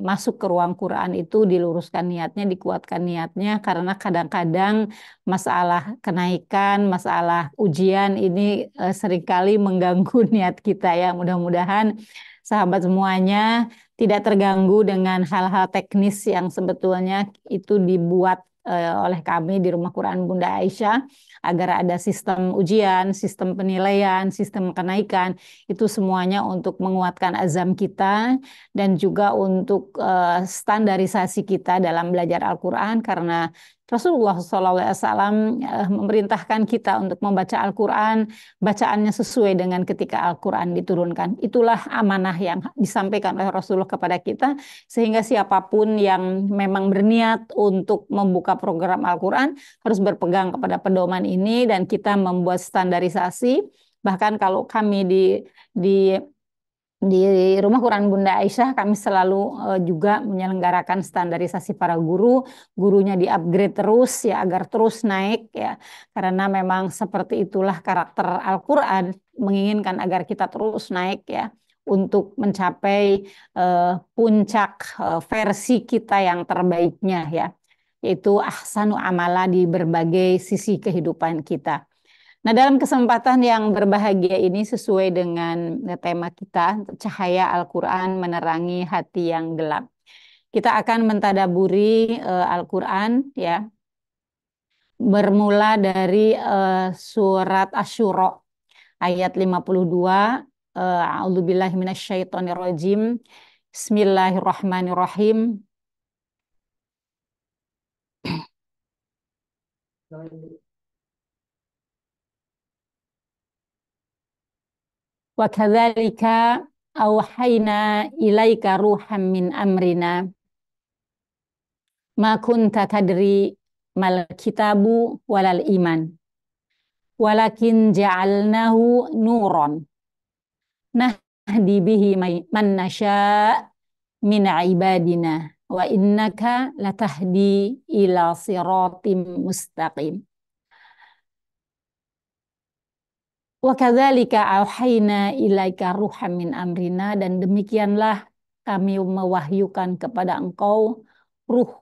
masuk ke ruang Quran itu, diluruskan niatnya, dikuatkan niatnya, karena kadang-kadang masalah kenaikan, masalah ujian ini seringkali mengganggu niat kita ya. Mudah-mudahan sahabat semuanya tidak terganggu dengan hal-hal teknis yang sebetulnya itu dibuat oleh kami di Rumah Quran Bunda Aisyah agar ada sistem ujian, sistem penilaian, sistem kenaikan, itu semuanya untuk menguatkan azam kita dan juga untuk standarisasi kita dalam belajar Al-Quran, karena Rasulullah SAW memerintahkan kita untuk membaca Al-Quran, bacaannya sesuai dengan ketika Al-Quran diturunkan. Itulah amanah yang disampaikan oleh Rasulullah kepada kita, sehingga siapapun yang memang berniat untuk membuka program Al-Quran harus berpegang kepada pedoman ini, dan kita membuat standarisasi. Bahkan kalau kami di Rumah Quran Bunda Aisyah, kami selalu juga menyelenggarakan standarisasi para guru, gurunya di-upgrade terus ya agar terus naik ya, karena memang seperti itulah karakter Al-Quran, menginginkan agar kita terus naik ya untuk mencapai puncak versi kita yang terbaiknya ya, yaitu ahsanu amala di berbagai sisi kehidupan kita. Nah, dalam kesempatan yang berbahagia ini sesuai dengan tema kita, cahaya Al-Quran menerangi hati yang gelap. Kita akan mentadaburi Al-Quran ya, bermula dari surat Asy-Syura ayat 52. A'udzubillahi minasyaitonirrajim. Bismillahirrahmanirrahim. Wa kadzalika auhayna ilaika ruham min amrina ma kunta tadri mal kitabu walal iman walakin ja'alnahu nuron nahdi bihi man nasya min ibadina wa innaka latahdi ila siratim mustaqim. Wa kadzalika auhayna ilaika ruham min amrina, dan demikianlah kami mewahyukan kepada engkau ruh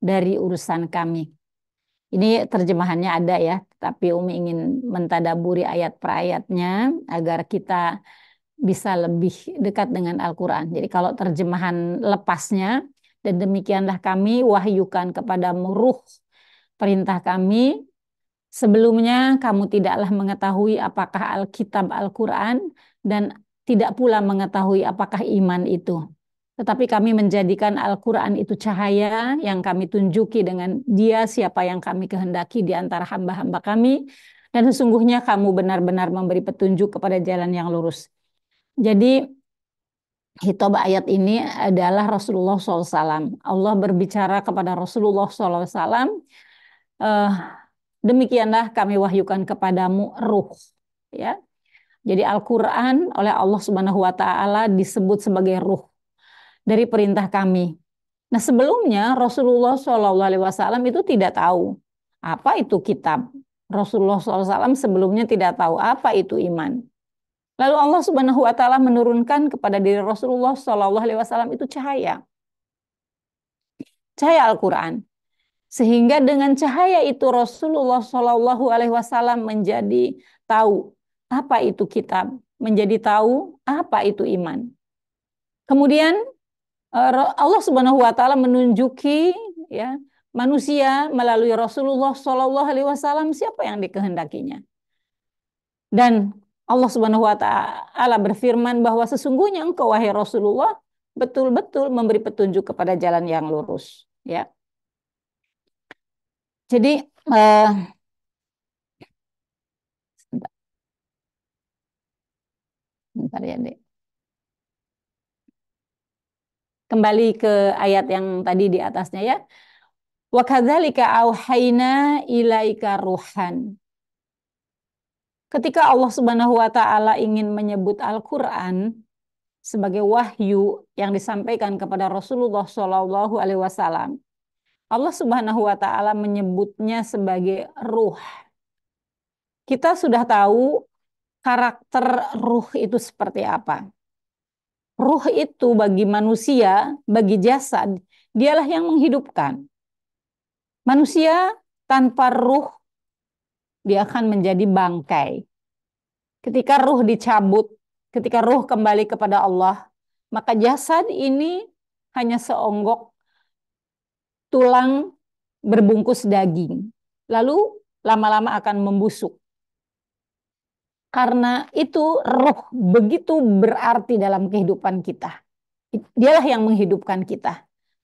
dari urusan kami. Ini terjemahannya ada ya, tapi Umi ingin mentadaburi ayat per ayatnya agar kita bisa lebih dekat dengan Al-Quran. Jadi kalau terjemahan lepasnya, dan demikianlah kami wahyukan kepadamu ruh perintah kami. Sebelumnya kamu tidaklah mengetahui apakah Alkitab Al-Quran dan tidak pula mengetahui apakah iman itu. Tetapi kami menjadikan Al-Quran itu cahaya yang kami tunjuki dengan dia siapa yang kami kehendaki di antara hamba-hamba kami. Dan sesungguhnya kamu benar-benar memberi petunjuk kepada jalan yang lurus. Jadi hitop ayat ini adalah Rasulullah SAW. Allah berbicara kepada Rasulullah SAW. Demikianlah kami wahyukan kepadamu ruh ya. Jadi Al-Qur'an oleh Allah Subhanahu wa taala disebut sebagai ruh dari perintah kami. Nah, sebelumnya Rasulullah SAW itu tidak tahu apa itu kitab. Rasulullah SAW sebelumnya tidak tahu apa itu iman. Lalu Allah Subhanahu wa taala menurunkan kepada diri Rasulullah SAW itu cahaya. Cahaya Al-Qur'an. Sehingga dengan cahaya itu Rasulullah SAW menjadi tahu apa itu kitab, menjadi tahu apa itu iman. Kemudian Allah Subhanahu wa taala menunjuki ya manusia melalui Rasulullah SAW siapa yang dikehendakinya. Dan Allah Subhanahu wa taala berfirman bahwa sesungguhnya engkau wahai Rasulullah betul-betul memberi petunjuk kepada jalan yang lurus ya. Jadi bentar ya, Dek. Kembali ke ayat yang tadi di atasnya ya. Wa kadzalika auhayna ilaika ruhan. Ketika Allah Subhanahu wa taala ingin menyebut Al-Qur'an sebagai wahyu yang disampaikan kepada Rasulullah SAW, Allah Subhanahu wa taala menyebutnya sebagai ruh. Kita sudah tahu karakter ruh itu seperti apa. Ruh itu bagi manusia, bagi jasad, dialah yang menghidupkan. Manusia tanpa ruh, dia akan menjadi bangkai. Ketika ruh dicabut, ketika ruh kembali kepada Allah, maka jasad ini hanya seonggok tulang berbungkus daging, lalu lama-lama akan membusuk. Karena itu roh begitu berarti dalam kehidupan kita. Dialah yang menghidupkan kita.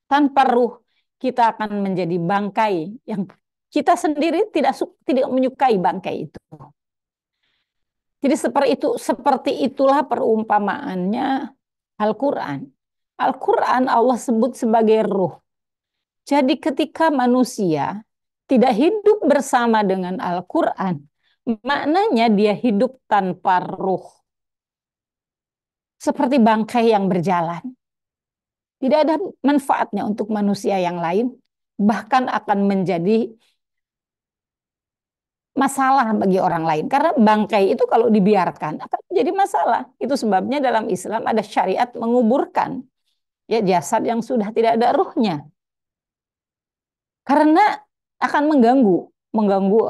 Tanpa ruh kita akan menjadi bangkai yang kita sendiri tidak menyukai bangkai itu. Jadi seperti itulah perumpamaannya Al-Quran. Al-Quran Allah sebut sebagai ruh. Jadi ketika manusia tidak hidup bersama dengan Al-Quran, maknanya dia hidup tanpa ruh. Seperti bangkai yang berjalan. Tidak ada manfaatnya untuk manusia yang lain, bahkan akan menjadi masalah bagi orang lain. Karena bangkai itu kalau dibiarkan akan menjadi masalah. Itu sebabnya dalam Islam ada syariat menguburkan ya jasad yang sudah tidak ada ruhnya. Karena akan mengganggu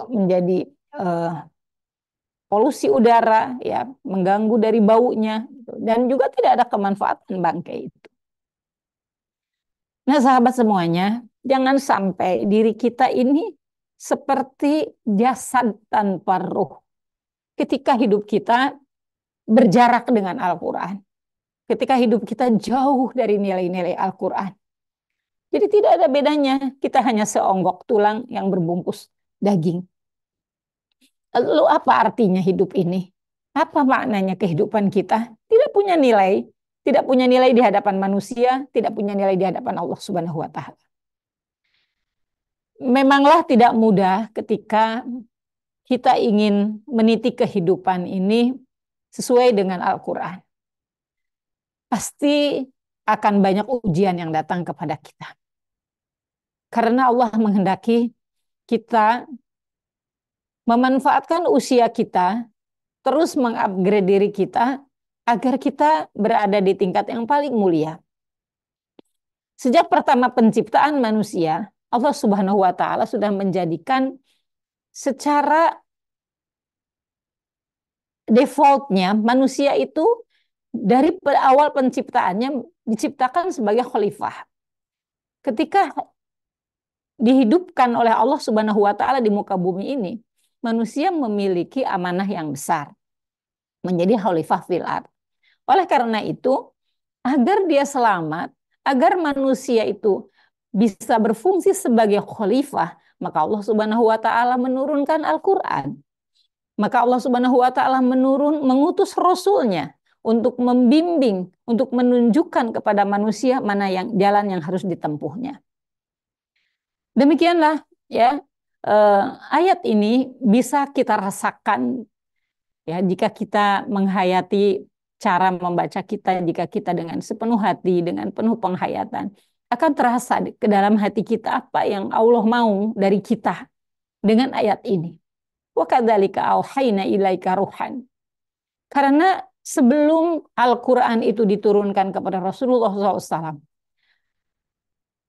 menjadi polusi udara, ya, mengganggu dari baunya, dan juga tidak ada kemanfaatan bangkai itu. Nah, sahabat semuanya, jangan sampai diri kita ini seperti jasad tanpa ruh. Ketika hidup kita berjarak dengan Al-Quran, ketika hidup kita jauh dari nilai-nilai Al-Quran. Jadi tidak ada bedanya, kita hanya seonggok tulang yang berbungkus daging. Lalu apa artinya hidup ini? Apa maknanya kehidupan kita? Tidak punya nilai. Tidak punya nilai di hadapan manusia, tidak punya nilai di hadapan Allah Subhanahu wa Ta'ala. Memanglah tidak mudah ketika kita ingin meniti kehidupan ini sesuai dengan Al-Quran. Pasti akan banyak ujian yang datang kepada kita. Karena Allah menghendaki kita memanfaatkan usia kita, terus mengupgrade diri kita, agar kita berada di tingkat yang paling mulia. Sejak pertama penciptaan manusia, Allah Subhanahu wa Ta'ala sudah menjadikan secara defaultnya manusia itu dari awal penciptaannya diciptakan sebagai khalifah. Ketika dihidupkan oleh Allah Subhanahu wa Ta'ala di muka bumi ini, manusia memiliki amanah yang besar, menjadi khalifah fil ardh. Oleh karena itu, agar dia selamat, agar manusia itu bisa berfungsi sebagai khalifah, maka Allah Subhanahu wa Ta'ala menurunkan Al-Quran. Maka Allah Subhanahu wa Ta'ala mengutus Rasulnya untuk membimbing, untuk menunjukkan kepada manusia mana yang jalan yang harus ditempuhnya. Demikianlah ya, ayat ini bisa kita rasakan ya jika kita menghayati cara membaca kita, jika kita dengan sepenuh hati, dengan penuh penghayatan, akan terasa ke dalam hati kita apa yang Allah mau dari kita dengan ayat ini. Wa kadzalika auhayna ilaika ruhan. Karena sebelum Al-Quran itu diturunkan kepada Rasulullah SAW,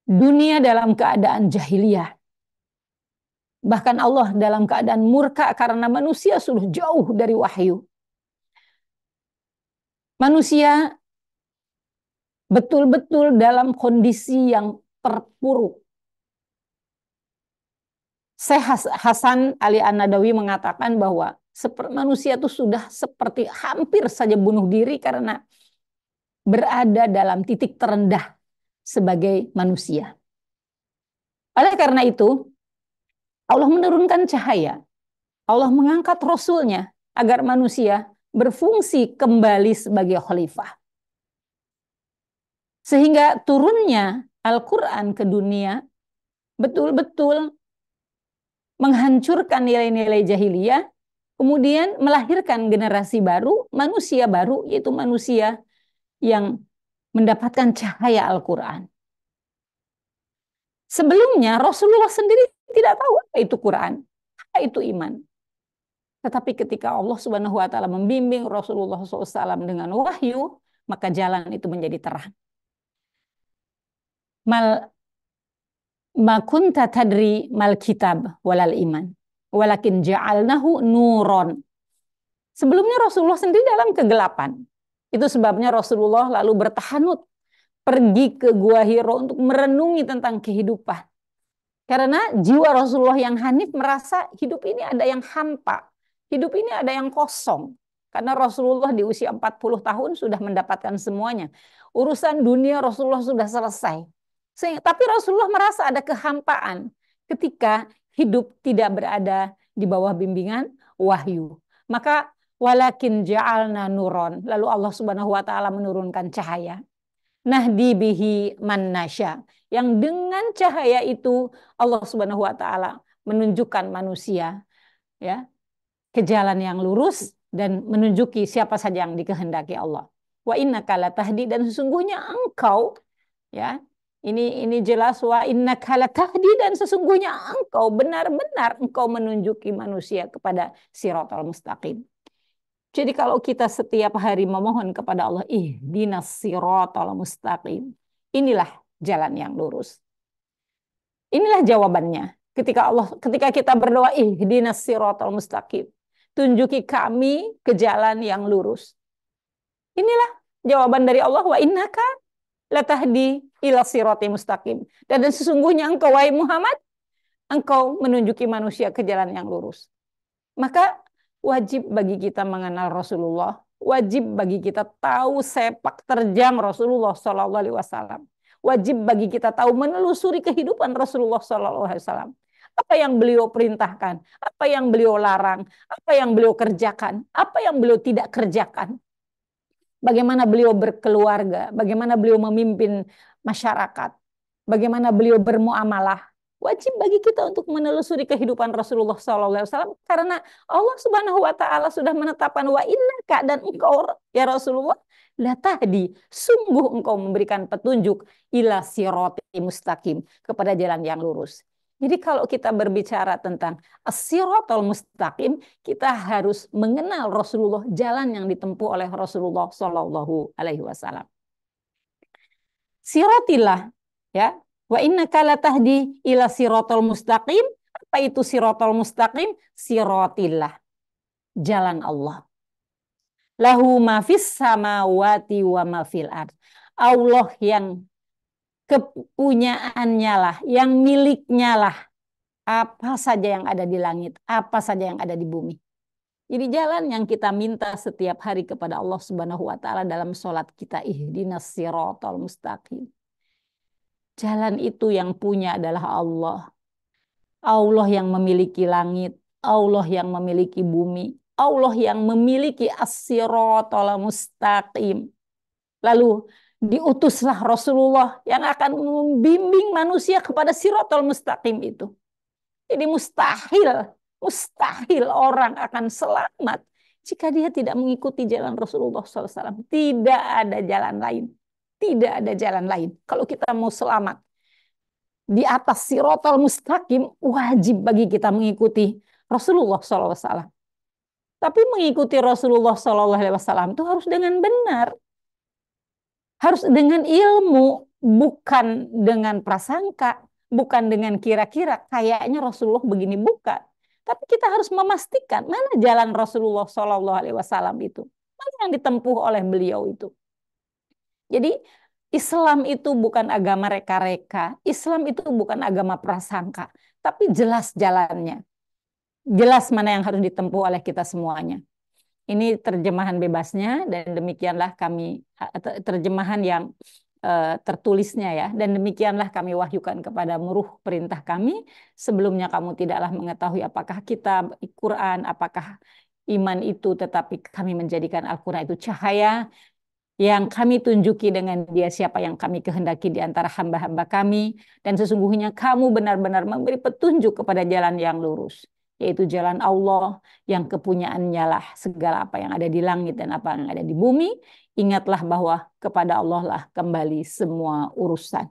dunia dalam keadaan jahiliyah. Bahkan Allah dalam keadaan murka karena manusia sudah jauh dari wahyu. Manusia betul-betul dalam kondisi yang terpuruk. Syekh Hasan Ali An-Nadawi mengatakan bahwa manusia itu sudah seperti hampir saja bunuh diri karena berada dalam titik terendah sebagai manusia. Oleh karena itu, Allah menurunkan cahaya. Allah mengangkat Rasulnya agar manusia berfungsi kembali sebagai khalifah. Sehingga turunnya Al-Quran ke dunia betul-betul menghancurkan nilai-nilai jahiliyah, kemudian melahirkan generasi baru, yaitu manusia yang mendapatkan cahaya Al-Quran. Sebelumnya Rasulullah sendiri tidak tahu apa itu Quran, apa itu iman. Tetapi ketika Allah Subhanahu wa Ta'ala membimbing Rasulullah SAW dengan wahyu, maka jalan itu menjadi terang. Ma kunta tadri mal kitab walal iman, walakin ja'alnahu nuron. Sebelumnya Rasulullah sendiri dalam kegelapan. Itu sebabnya Rasulullah lalu bertahanut pergi ke Gua Hiro untuk merenungi tentang kehidupan. Karena jiwa Rasulullah yang hanif merasa hidup ini ada yang hampa, hidup ini ada yang kosong. Karena Rasulullah di usia 40 tahun sudah mendapatkan semuanya. Urusan dunia Rasulullah sudah selesai. Tapi Rasulullah merasa ada kehampaan ketika hidup tidak berada di bawah bimbingan wahyu. Maka walakin ja'alna nuron. Lalu Allah Subhanahu wa taala menurunkan cahaya. Nahdi bihi man nasya. Yang dengan cahaya itu Allah Subhanahu wa taala menunjukkan manusia ya ke jalan yang lurus dan menunjuki siapa saja yang dikehendaki Allah. Wa innaka latahdi, dan sesungguhnya engkau ya ini jelas, wa innaka latahdi, dan sesungguhnya engkau benar-benar engkau menunjuki manusia kepada siratal mustaqim. Jadi kalau kita setiap hari memohon kepada Allah, ihdinas siratal mustaqim, inilah jalan yang lurus. Inilah jawabannya. Ketika kita berdoa, ihdinas siratal mustaqim, tunjuki kami ke jalan yang lurus. Inilah jawaban dari Allah, wa innaka latahdi ila siratal mustaqim. Dan sesungguhnya engkau wahai Muhammad, engkau menunjuki manusia ke jalan yang lurus. Maka wajib bagi kita mengenal Rasulullah, wajib bagi kita tahu sepak terjang Rasulullah SAW. Wajib bagi kita tahu menelusuri kehidupan Rasulullah SAW. Apa yang beliau perintahkan, apa yang beliau larang, apa yang beliau kerjakan, apa yang beliau tidak kerjakan. Bagaimana beliau berkeluarga, bagaimana beliau memimpin masyarakat, bagaimana beliau bermuamalah. Wajib bagi kita untuk menelusuri kehidupan Rasulullah SAW, karena Allah Subhanahu wa taala sudah menetapkan, wa innaka, dan engkau ya Rasulullah latahdi, sungguh engkau memberikan petunjuk ila sirati mustaqim, kepada jalan yang lurus. Jadi kalau kita berbicara tentang as-siratal mustaqim, kita harus mengenal Rasulullah, jalan yang ditempuh oleh Rasulullah SAW. Siratillah ya. Wa innaka latahdi ila siratal mustaqim. Apa itu siratal mustaqim? Siratillah, jalan Allah. Lahu ma fis samawati wa ma fil ard. Allah yang kepunyaannya lah, yang miliknya lah, apa saja yang ada di langit, apa saja yang ada di bumi. Jadi jalan yang kita minta setiap hari kepada Allah Subhanahu wa taala dalam sholat kita, ihdinas siratal mustaqim. Jalan itu yang punya adalah Allah. Allah yang memiliki langit, Allah yang memiliki bumi, Allah yang memiliki as-siratal mustaqim. Lalu diutuslah Rasulullah yang akan membimbing manusia kepada siratal mustaqim itu. Jadi mustahil orang akan selamat jika dia tidak mengikuti jalan Rasulullah SAW. Tidak ada jalan lain. Tidak ada jalan lain. Kalau kita mau selamat di atas siratal mustaqim, wajib bagi kita mengikuti Rasulullah SAW. Tapi mengikuti Rasulullah SAW itu harus dengan benar. Harus dengan ilmu, bukan dengan prasangka, bukan dengan kira-kira kayaknya Rasulullah begini, bukan. Tapi kita harus memastikan mana jalan Rasulullah SAW itu, mana yang ditempuh oleh beliau itu. Jadi Islam itu bukan agama reka-reka, Islam itu bukan agama prasangka, tapi jelas jalannya. Jelas mana yang harus ditempuh oleh kita semuanya. Ini terjemahan bebasnya, dan demikianlah kami, terjemahan yang tertulisnya ya, dan demikianlah kami wahyukan kepada muruh perintah kami. Sebelumnya kamu tidaklah mengetahui apakah kitab Quran, apakah iman itu, tetapi kami menjadikan Al-Quran itu cahaya yang kami tunjuki dengan dia siapa yang kami kehendaki di antara hamba-hamba kami, dan sesungguhnya kamu benar-benar memberi petunjuk kepada jalan yang lurus, yaitu jalan Allah yang kepunyaannya lah segala apa yang ada di langit dan apa yang ada di bumi. Ingatlah bahwa kepada Allah lah kembali semua urusan.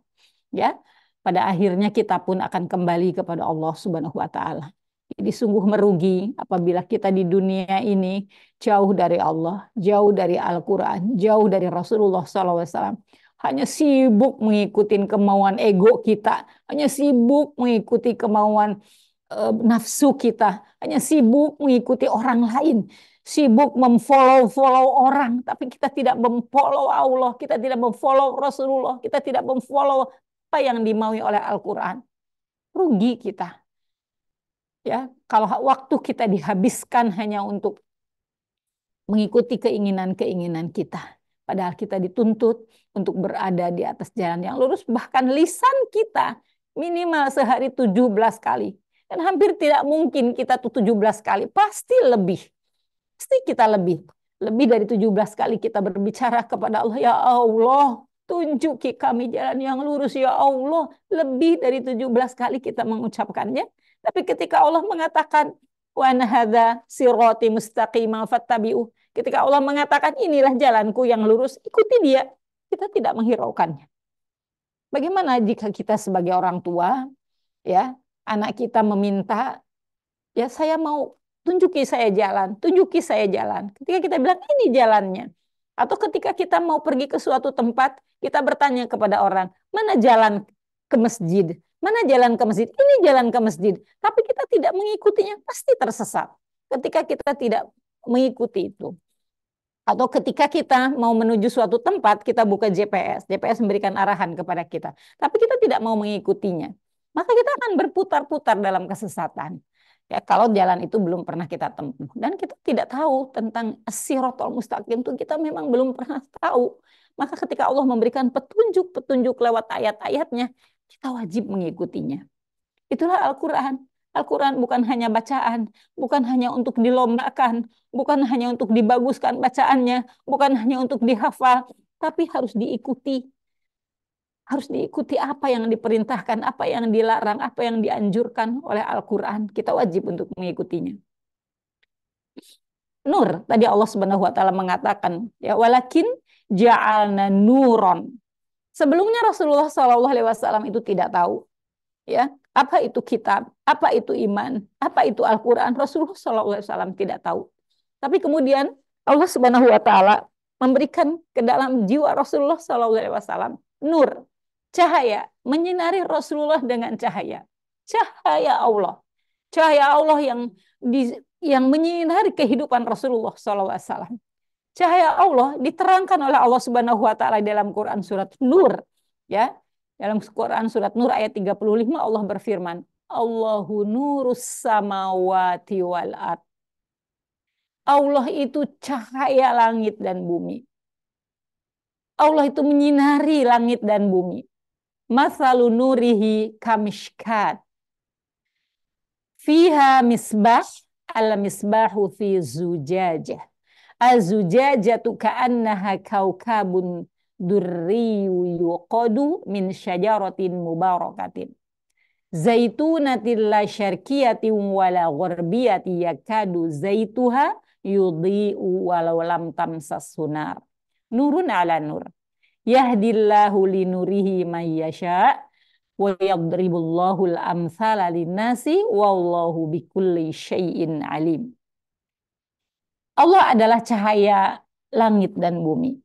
Ya, pada akhirnya kita pun akan kembali kepada Allah Subhanahu wa taala. Jadi sungguh merugi apabila kita di dunia ini jauh dari Allah, jauh dari Al-Quran, jauh dari Rasulullah SAW. Hanya sibuk mengikuti kemauan ego kita, hanya sibuk mengikuti kemauan nafsu kita, hanya sibuk mengikuti orang lain, sibuk memfollow orang, tapi kita tidak memfollow Allah, kita tidak memfollow Rasulullah, kita tidak memfollow apa yang dimaui oleh Al-Quran. rugi kita. Ya, kalau waktu kita dihabiskan hanya untuk mengikuti keinginan-keinginan kita. Padahal kita dituntut untuk berada di atas jalan yang lurus. Bahkan lisan kita minimal sehari 17 kali. Dan hampir tidak mungkin kita tuh 17 kali. Pasti lebih. Pasti kita lebih. Lebih dari 17 kali kita berbicara kepada Allah. Ya Allah, tunjuki kami jalan yang lurus. Ya Allah, lebih dari 17 kali kita mengucapkannya. Tapi ketika Allah mengatakan, wa anna hadza sirati mustaqiman fattabi'u. Ketika Allah mengatakan inilah jalanku yang lurus, ikuti dia. Kita tidak menghiraukannya. Bagaimana jika kita sebagai orang tua, ya, anak kita meminta, ya saya mau tunjuki saya jalan, tunjuki saya jalan. Ketika kita bilang ini jalannya. Atau ketika kita mau pergi ke suatu tempat, kita bertanya kepada orang, mana jalan ke masjid? Mana jalan ke masjid? Ini jalan ke masjid. Tapi kita tidak mengikutinya, pasti tersesat. Ketika kita tidak mengikuti itu. Atau ketika kita mau menuju suatu tempat, kita buka GPS. GPS memberikan arahan kepada kita. Tapi kita tidak mau mengikutinya. Maka kita akan berputar-putar dalam kesesatan. Ya, kalau jalan itu belum pernah kita tempuh. Dan kita tidak tahu tentang as-siratal mustaqim itu kita memang belum pernah tahu. Maka ketika Allah memberikan petunjuk-petunjuk lewat ayat-ayatnya, kita wajib mengikutinya. Itulah Al-Quran. Al-Quran bukan hanya bacaan, bukan hanya untuk dilombakan, bukan hanya untuk dibaguskan bacaannya, bukan hanya untuk dihafal, tapi harus diikuti. Harus diikuti apa yang diperintahkan, apa yang dilarang, apa yang dianjurkan oleh Al-Quran. Kita wajib untuk mengikutinya. Nur, tadi Allah Subhanahu wa taala mengatakan, ya walakin ja'alna nuron. Sebelumnya Rasulullah SAW itu tidak tahu, ya, apa itu kitab, apa itu iman, apa itu Al-Quran. Rasulullah SAW tidak tahu. Tapi kemudian Allah Subhanahu wa taala memberikan ke dalam jiwa Rasulullah SAW nur, cahaya, menyinari Rasulullah dengan cahaya. Cahaya Allah. Cahaya Allah yang menyinari kehidupan Rasulullah SAW. Cahaya Allah diterangkan oleh Allah Subhanahu wa taala dalam Quran surat Nur, ya. Dalam Quran surat Nur ayat 35 Allah berfirman, Allahu nurus samawati wal ard. Allah itu cahaya langit dan bumi. Allah itu menyinari langit dan bumi. Masalu nurihi kamishkat. Fiha misbah, al misbahu fi zujajah. Az-zujajatu ka'annaha kaukabun durriyu yuqadu min syajaratin mubarakatin. Zaitunatin la syarkiyatin wala gharbiyati yakadu zaituha yudhi'u walau lam tamsas sunar. Nurun ala nur. Yahdillahu linurihi man yasha' wa yadribullahu al-amthala linnasi wallahu bikulli syai'in alim. Allah adalah cahaya langit dan bumi.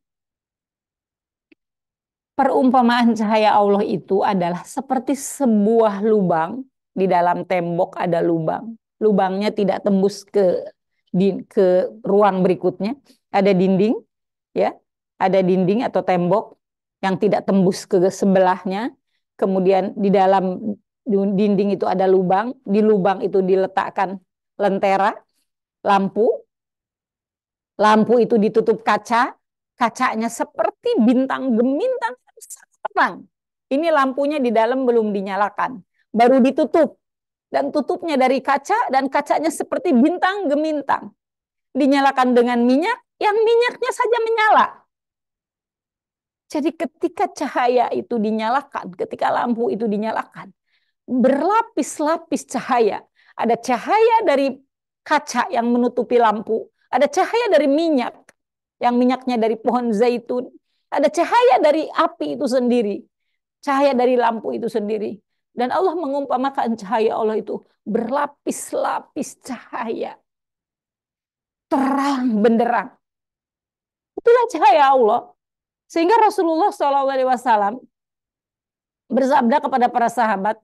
Perumpamaan cahaya Allah itu adalah seperti sebuah lubang. Di dalam tembok ada lubang. Lubangnya tidak tembus ke ruang berikutnya. Ada dinding, ya, ada dinding atau tembok yang tidak tembus ke sebelahnya. Kemudian di dalam dinding itu ada lubang. Di lubang itu diletakkan lentera, lampu. Lampu itu ditutup kaca, kacanya seperti bintang gemintang terang. Ini lampunya di dalam belum dinyalakan, baru ditutup. Dan tutupnya dari kaca dan kacanya seperti bintang gemintang. Dinyalakan dengan minyak, yang minyaknya saja menyala. Jadi ketika cahaya itu dinyalakan, ketika lampu itu dinyalakan, berlapis-lapis cahaya. Ada cahaya dari kaca yang menutupi lampu. Ada cahaya dari minyak, yang minyaknya dari pohon zaitun. Ada cahaya dari api itu sendiri. Cahaya dari lampu itu sendiri. Dan Allah mengumpamakan cahaya Allah itu berlapis-lapis cahaya. Terang benderang. Itulah cahaya Allah. Sehingga Rasulullah SAW bersabda kepada para sahabat,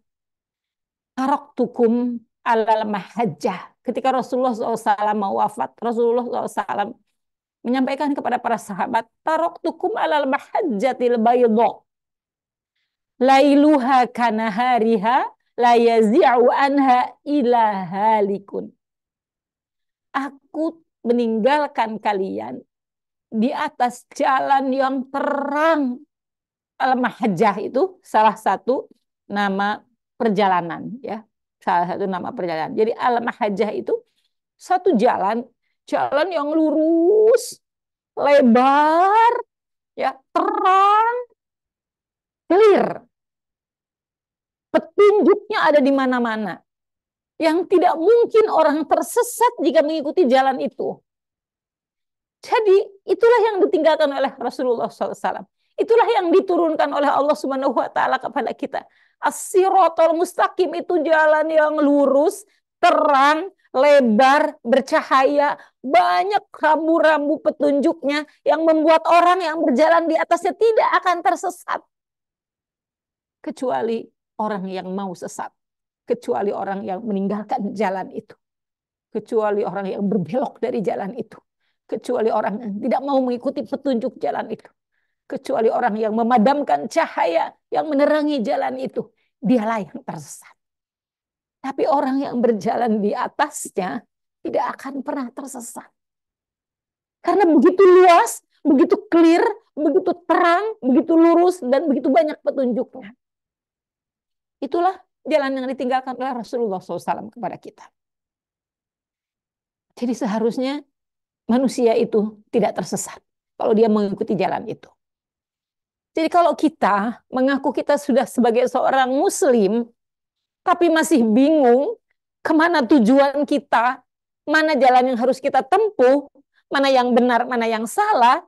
taraktukum alal mahajjah. Ketika Rasulullah SAW mau wafat, Rasulullah SAW menyampaikan kepada para sahabat, taraktukum alal mahajjatil bayda. Lailuha kanahariha, la yazi'u anha ila halikun. Aku meninggalkan kalian di atas jalan yang terang. Al-Mahjah itu salah satu nama perjalanan, ya. Salah satu nama perjalanan. Jadi Al-Mahjah itu satu jalan yang lurus, lebar, ya, terang, clear. Petunjuknya ada di mana-mana. Yang tidak mungkin orang tersesat jika mengikuti jalan itu. Jadi itulah yang ditinggalkan oleh Rasulullah SAW. Itulah yang diturunkan oleh Allah Subhanahu Wa Taala kepada kita. As-siratal mustaqim itu jalan yang lurus, terang, lebar, bercahaya, banyak rambu-rambu petunjuknya yang membuat orang yang berjalan di atasnya tidak akan tersesat. Kecuali orang yang mau sesat. Kecuali orang yang meninggalkan jalan itu. Kecuali orang yang berbelok dari jalan itu. Kecuali orang yang tidak mau mengikuti petunjuk jalan itu. Kecuali orang yang memadamkan cahaya yang menerangi jalan itu. Dialah yang tersesat. Tapi orang yang berjalan di atasnya tidak akan pernah tersesat. Karena begitu luas, begitu clear, begitu terang, begitu lurus, dan begitu banyak petunjuknya. Itulah jalan yang ditinggalkan oleh Rasulullah SAW kepada kita. Jadi seharusnya manusia itu tidak tersesat kalau dia mengikuti jalan itu. Jadi kalau kita mengaku kita sudah sebagai seorang muslim, tapi masih bingung kemana tujuan kita, mana jalan yang harus kita tempuh, mana yang benar, mana yang salah,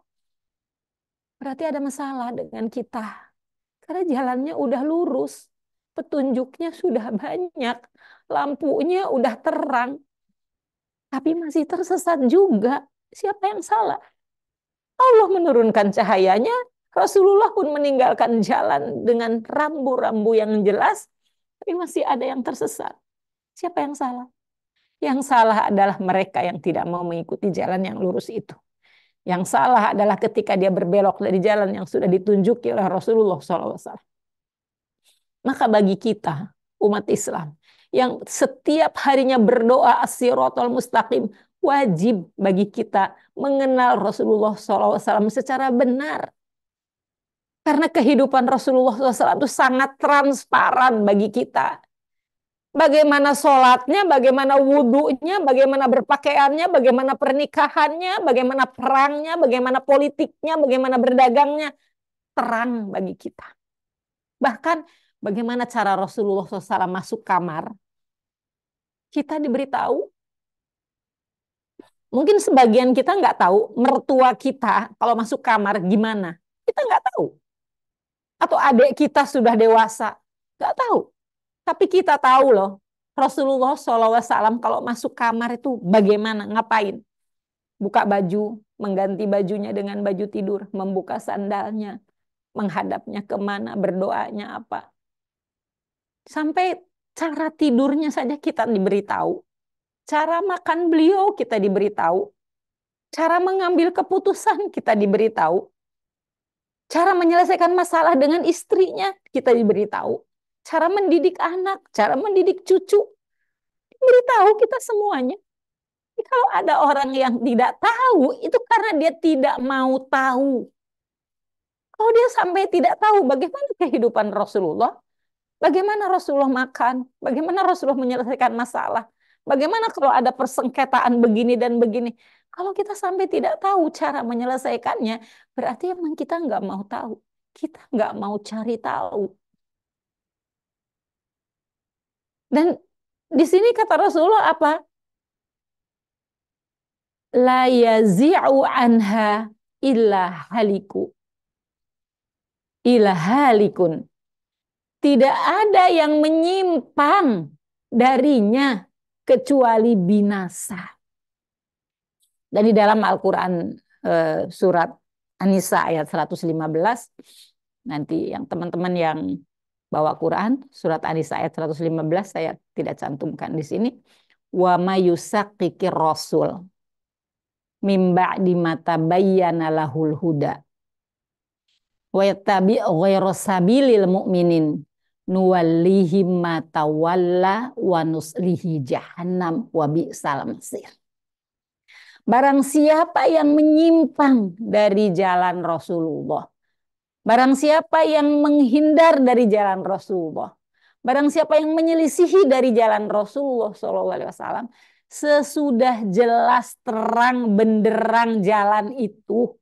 berarti ada masalah dengan kita. Karena jalannya udah lurus, petunjuknya sudah banyak, lampunya udah terang, tapi masih tersesat juga. Siapa yang salah? Allah menurunkan cahayanya, Rasulullah pun meninggalkan jalan dengan rambu-rambu yang jelas, tapi masih ada yang tersesat. Siapa yang salah? Yang salah adalah mereka yang tidak mau mengikuti jalan yang lurus itu. Yang salah adalah ketika dia berbelok dari jalan yang sudah ditunjuki oleh Rasulullah SAW. Maka bagi kita, umat Islam, yang setiap harinya berdoa as-siratal mustaqim, wajib bagi kita mengenal Rasulullah SAW secara benar. Karena kehidupan Rasulullah SAW itu sangat transparan bagi kita. Bagaimana sholatnya, bagaimana wudhunya, bagaimana berpakaiannya, bagaimana pernikahannya, bagaimana perangnya, bagaimana politiknya, bagaimana berdagangnya. Terang bagi kita. Bahkan bagaimana cara Rasulullah SAW masuk kamar, kita diberitahu. Mungkin sebagian kita nggak tahu mertua kita kalau masuk kamar gimana. Kita nggak tahu. Atau adik kita sudah dewasa. Nggak tahu. Tapi kita tahu loh. Rasulullah SAW kalau masuk kamar itu bagaimana, ngapain. Buka baju, mengganti bajunya dengan baju tidur. Membuka sandalnya. Menghadapnya kemana, berdoanya apa. Sampai cara tidurnya saja kita diberitahu. Cara makan beliau kita diberitahu. Cara mengambil keputusan kita diberitahu. Cara menyelesaikan masalah dengan istrinya kita diberitahu. Cara mendidik anak, cara mendidik cucu. Diberitahu kita semuanya. Jadi kalau ada orang yang tidak tahu, itu karena dia tidak mau tahu. Kalau dia sampai tidak tahu bagaimana kehidupan Rasulullah, bagaimana Rasulullah makan, bagaimana Rasulullah menyelesaikan masalah, bagaimana kalau ada persengketaan begini dan begini. Kalau kita sampai tidak tahu cara menyelesaikannya, berarti memang kita nggak mau tahu. Kita nggak mau cari tahu. Dan di sini kata Rasulullah apa? La yazi'u anha illa haliku. Illa halikun. Tidak ada yang menyimpang darinya kecuali binasa. Dan di dalam Al-Quran surat An-Nisa ayat 115, nanti yang teman-teman yang bawa Quran, surat An-Nisa ayat 115 saya tidak cantumkan di sini. Wa mayusaqqiqir rasul mim ba'di ma tabayyana lahul huda wa yattabi' ghayra sabilil mu'minin nuwallihi ma tawalla wa nuslihi jahannam wa bi'sal masir. Barang siapa yang menyimpang dari jalan Rasulullah, barang siapa yang menghindar dari jalan Rasulullah, barang siapa yang menyelisihi dari jalan Rasulullah SAW, sesudah jelas terang benderang jalan itu,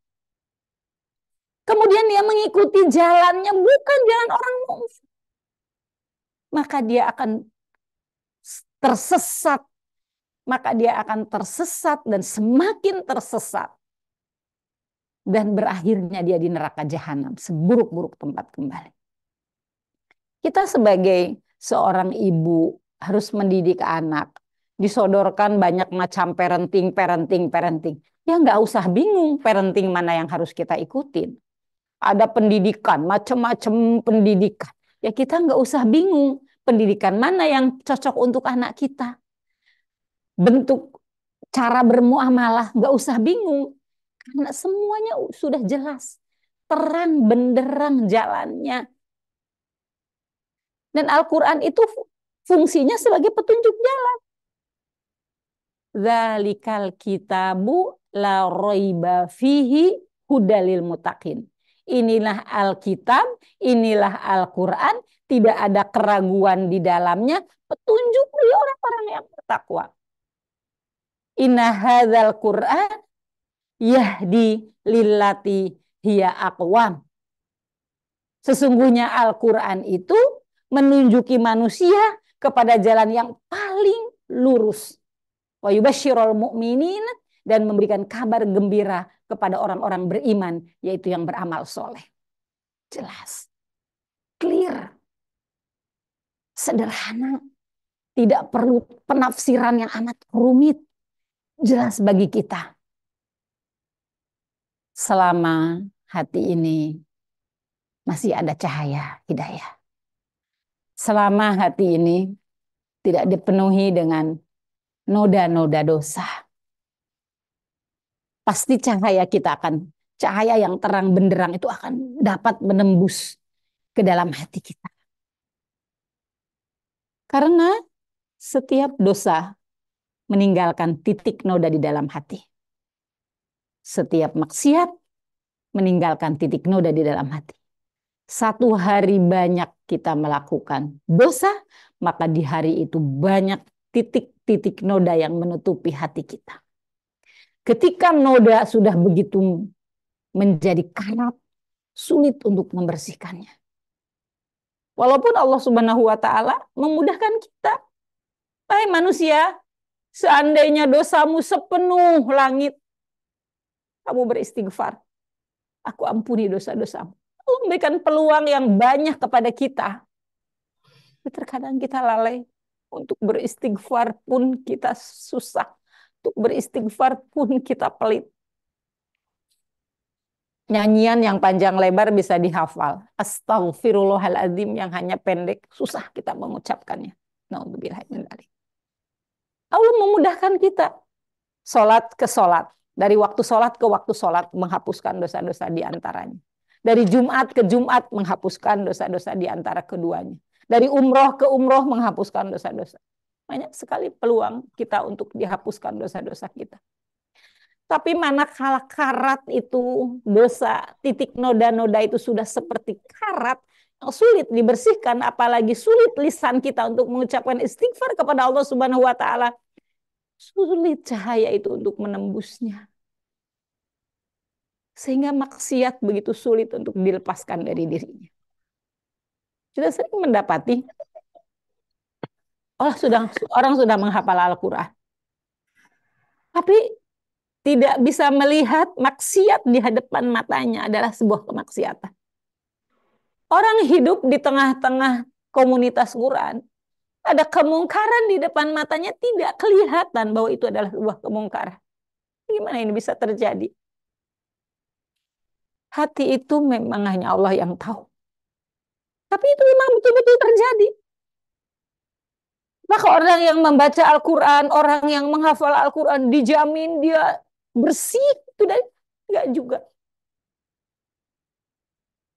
kemudian dia mengikuti jalannya bukan jalan orang mukmin, maka dia akan tersesat. Maka dia akan tersesat dan semakin tersesat. Dan berakhirnya dia di neraka jahanam, seburuk-buruk tempat kembali. Kita sebagai seorang ibu harus mendidik anak. Disodorkan banyak macam parenting. Ya nggak usah bingung parenting mana yang harus kita ikutin. Ada pendidikan, macam-macam pendidikan. Ya kita nggak usah bingung pendidikan mana yang cocok untuk anak kita. Bentuk cara bermuamalah nggak usah bingung. Karena semuanya sudah jelas. Terang benderang jalannya. Dan Al-Quran itu fungsinya sebagai petunjuk jalan. Dzalikal kitabu la raiba fihi hudalil muttaqin. Inilah Alkitab, inilah Al-Quran, tidak ada keraguan di dalamnya, petunjuk bagi orang-orang yang bertakwa. Inna hadzal Qur'an yahdi lillati hiya aqwam. Sesungguhnya Al-Quran itu menunjuki manusia kepada jalan yang paling lurus. Wa yubasyirul mu'minin, dan memberikan kabar gembira kepada orang-orang beriman, yaitu yang beramal soleh. Jelas, clear, sederhana, tidak perlu penafsiran yang amat rumit, jelas bagi kita. Selama hati ini masih ada cahaya hidayah. Selama hati ini tidak dipenuhi dengan noda-noda dosa, pasti cahaya yang terang benderang itu akan dapat menembus ke dalam hati kita. Karena setiap dosa meninggalkan titik noda di dalam hati. Setiap maksiat meninggalkan titik noda di dalam hati. Satu hari banyak kita melakukan dosa, maka di hari itu banyak titik-titik noda yang menutupi hati kita. Ketika noda sudah begitu menjadi karat, sulit untuk membersihkannya. Walaupun Allah Subhanahu wa Ta'ala memudahkan kita. Hai manusia, seandainya dosamu sepenuh langit, kamu beristighfar, aku ampuni dosa-dosamu. Allah memberikan peluang yang banyak kepada kita. Terkadang kita lalai. Untuk beristighfar pun kita susah. Untuk beristighfar pun kita pelit. Nyanyian yang panjang lebar bisa dihafal. Astaghfirullahaladzim yang hanya pendek, susah kita mengucapkannya. Na'udzubillah min dzalik. Allah memudahkan kita. Sholat ke sholat. Dari waktu sholat ke waktu sholat menghapuskan dosa-dosa di antaranya. Dari Jumat ke Jumat menghapuskan dosa-dosa di antara keduanya. Dari umroh ke umroh menghapuskan dosa-dosa. Banyak sekali peluang kita untuk dihapuskan dosa-dosa kita. Tapi manakala karat itu dosa, titik noda-noda itu sudah seperti karat, yang sulit dibersihkan, apalagi sulit lisan kita untuk mengucapkan istighfar kepada Allah Subhanahu wa Ta'ala. Sulit cahaya itu untuk menembusnya. Sehingga maksiat begitu sulit untuk dilepaskan dari dirinya. Sudah sering mendapati orang sudah menghafal Al-Quran, tapi tidak bisa melihat maksiat di hadapan matanya adalah sebuah kemaksiatan. Orang hidup di tengah-tengah komunitas Quran, ada kemungkaran di depan matanya, tidak kelihatan bahwa itu adalah sebuah kemungkaran. Gimana ini bisa terjadi? Hati itu memang hanya Allah yang tahu. Tapi itu memang betul-betul terjadi. Maka orang yang membaca Al-Quran, orang yang menghafal Al-Quran, dijamin dia bersih. Itu enggak juga.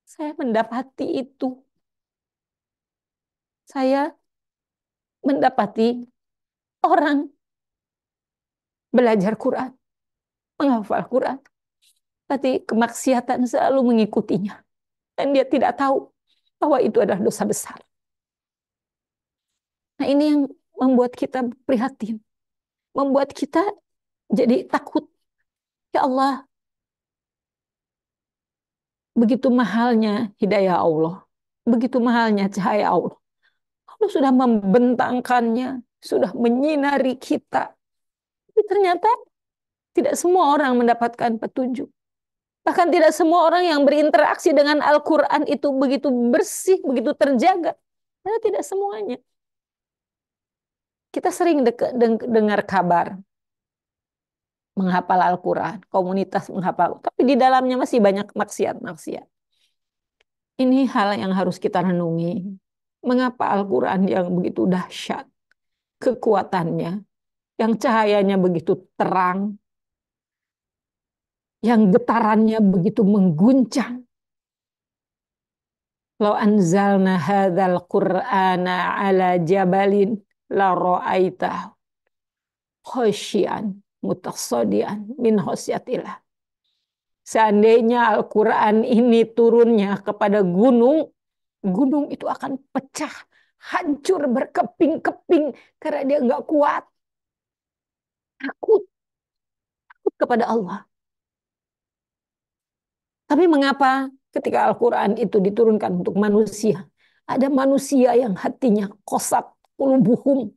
Saya mendapati itu. saya mendapati orang belajar Quran, menghafal Quran, tapi kemaksiatan selalu mengikutinya. Dan dia tidak tahu bahwa itu adalah dosa besar. Nah, ini yang membuat kita prihatin. Membuat kita jadi takut. Ya Allah, begitu mahalnya hidayah Allah. Begitu mahalnya cahaya Allah. Allah sudah membentangkannya, sudah menyinari kita. Tapi ternyata tidak semua orang mendapatkan petunjuk. Bahkan tidak semua orang yang berinteraksi dengan Al-Quran itu begitu bersih, begitu terjaga. Karena tidak semuanya. Kita sering dengar kabar menghafal Al-Quran, komunitas menghafal, tapi di dalamnya masih banyak maksiat-maksiat. Ini hal yang harus kita renungi. Mengapa Al-Quran yang begitu dahsyat, kekuatannya, yang cahayanya begitu terang, yang getarannya begitu mengguncang. Lau anzalna hadzal Qur'ana ala jabalin la ra'aitahu khasyian mutasaddian min khasyatillah. Seandainya Al-Quran ini turunnya kepada gunung, gunung itu akan pecah, hancur berkeping-keping karena dia nggak kuat. Takut kepada Allah. Tapi mengapa ketika Al-Quran itu diturunkan untuk manusia, ada manusia yang hatinya qasat qulubuhum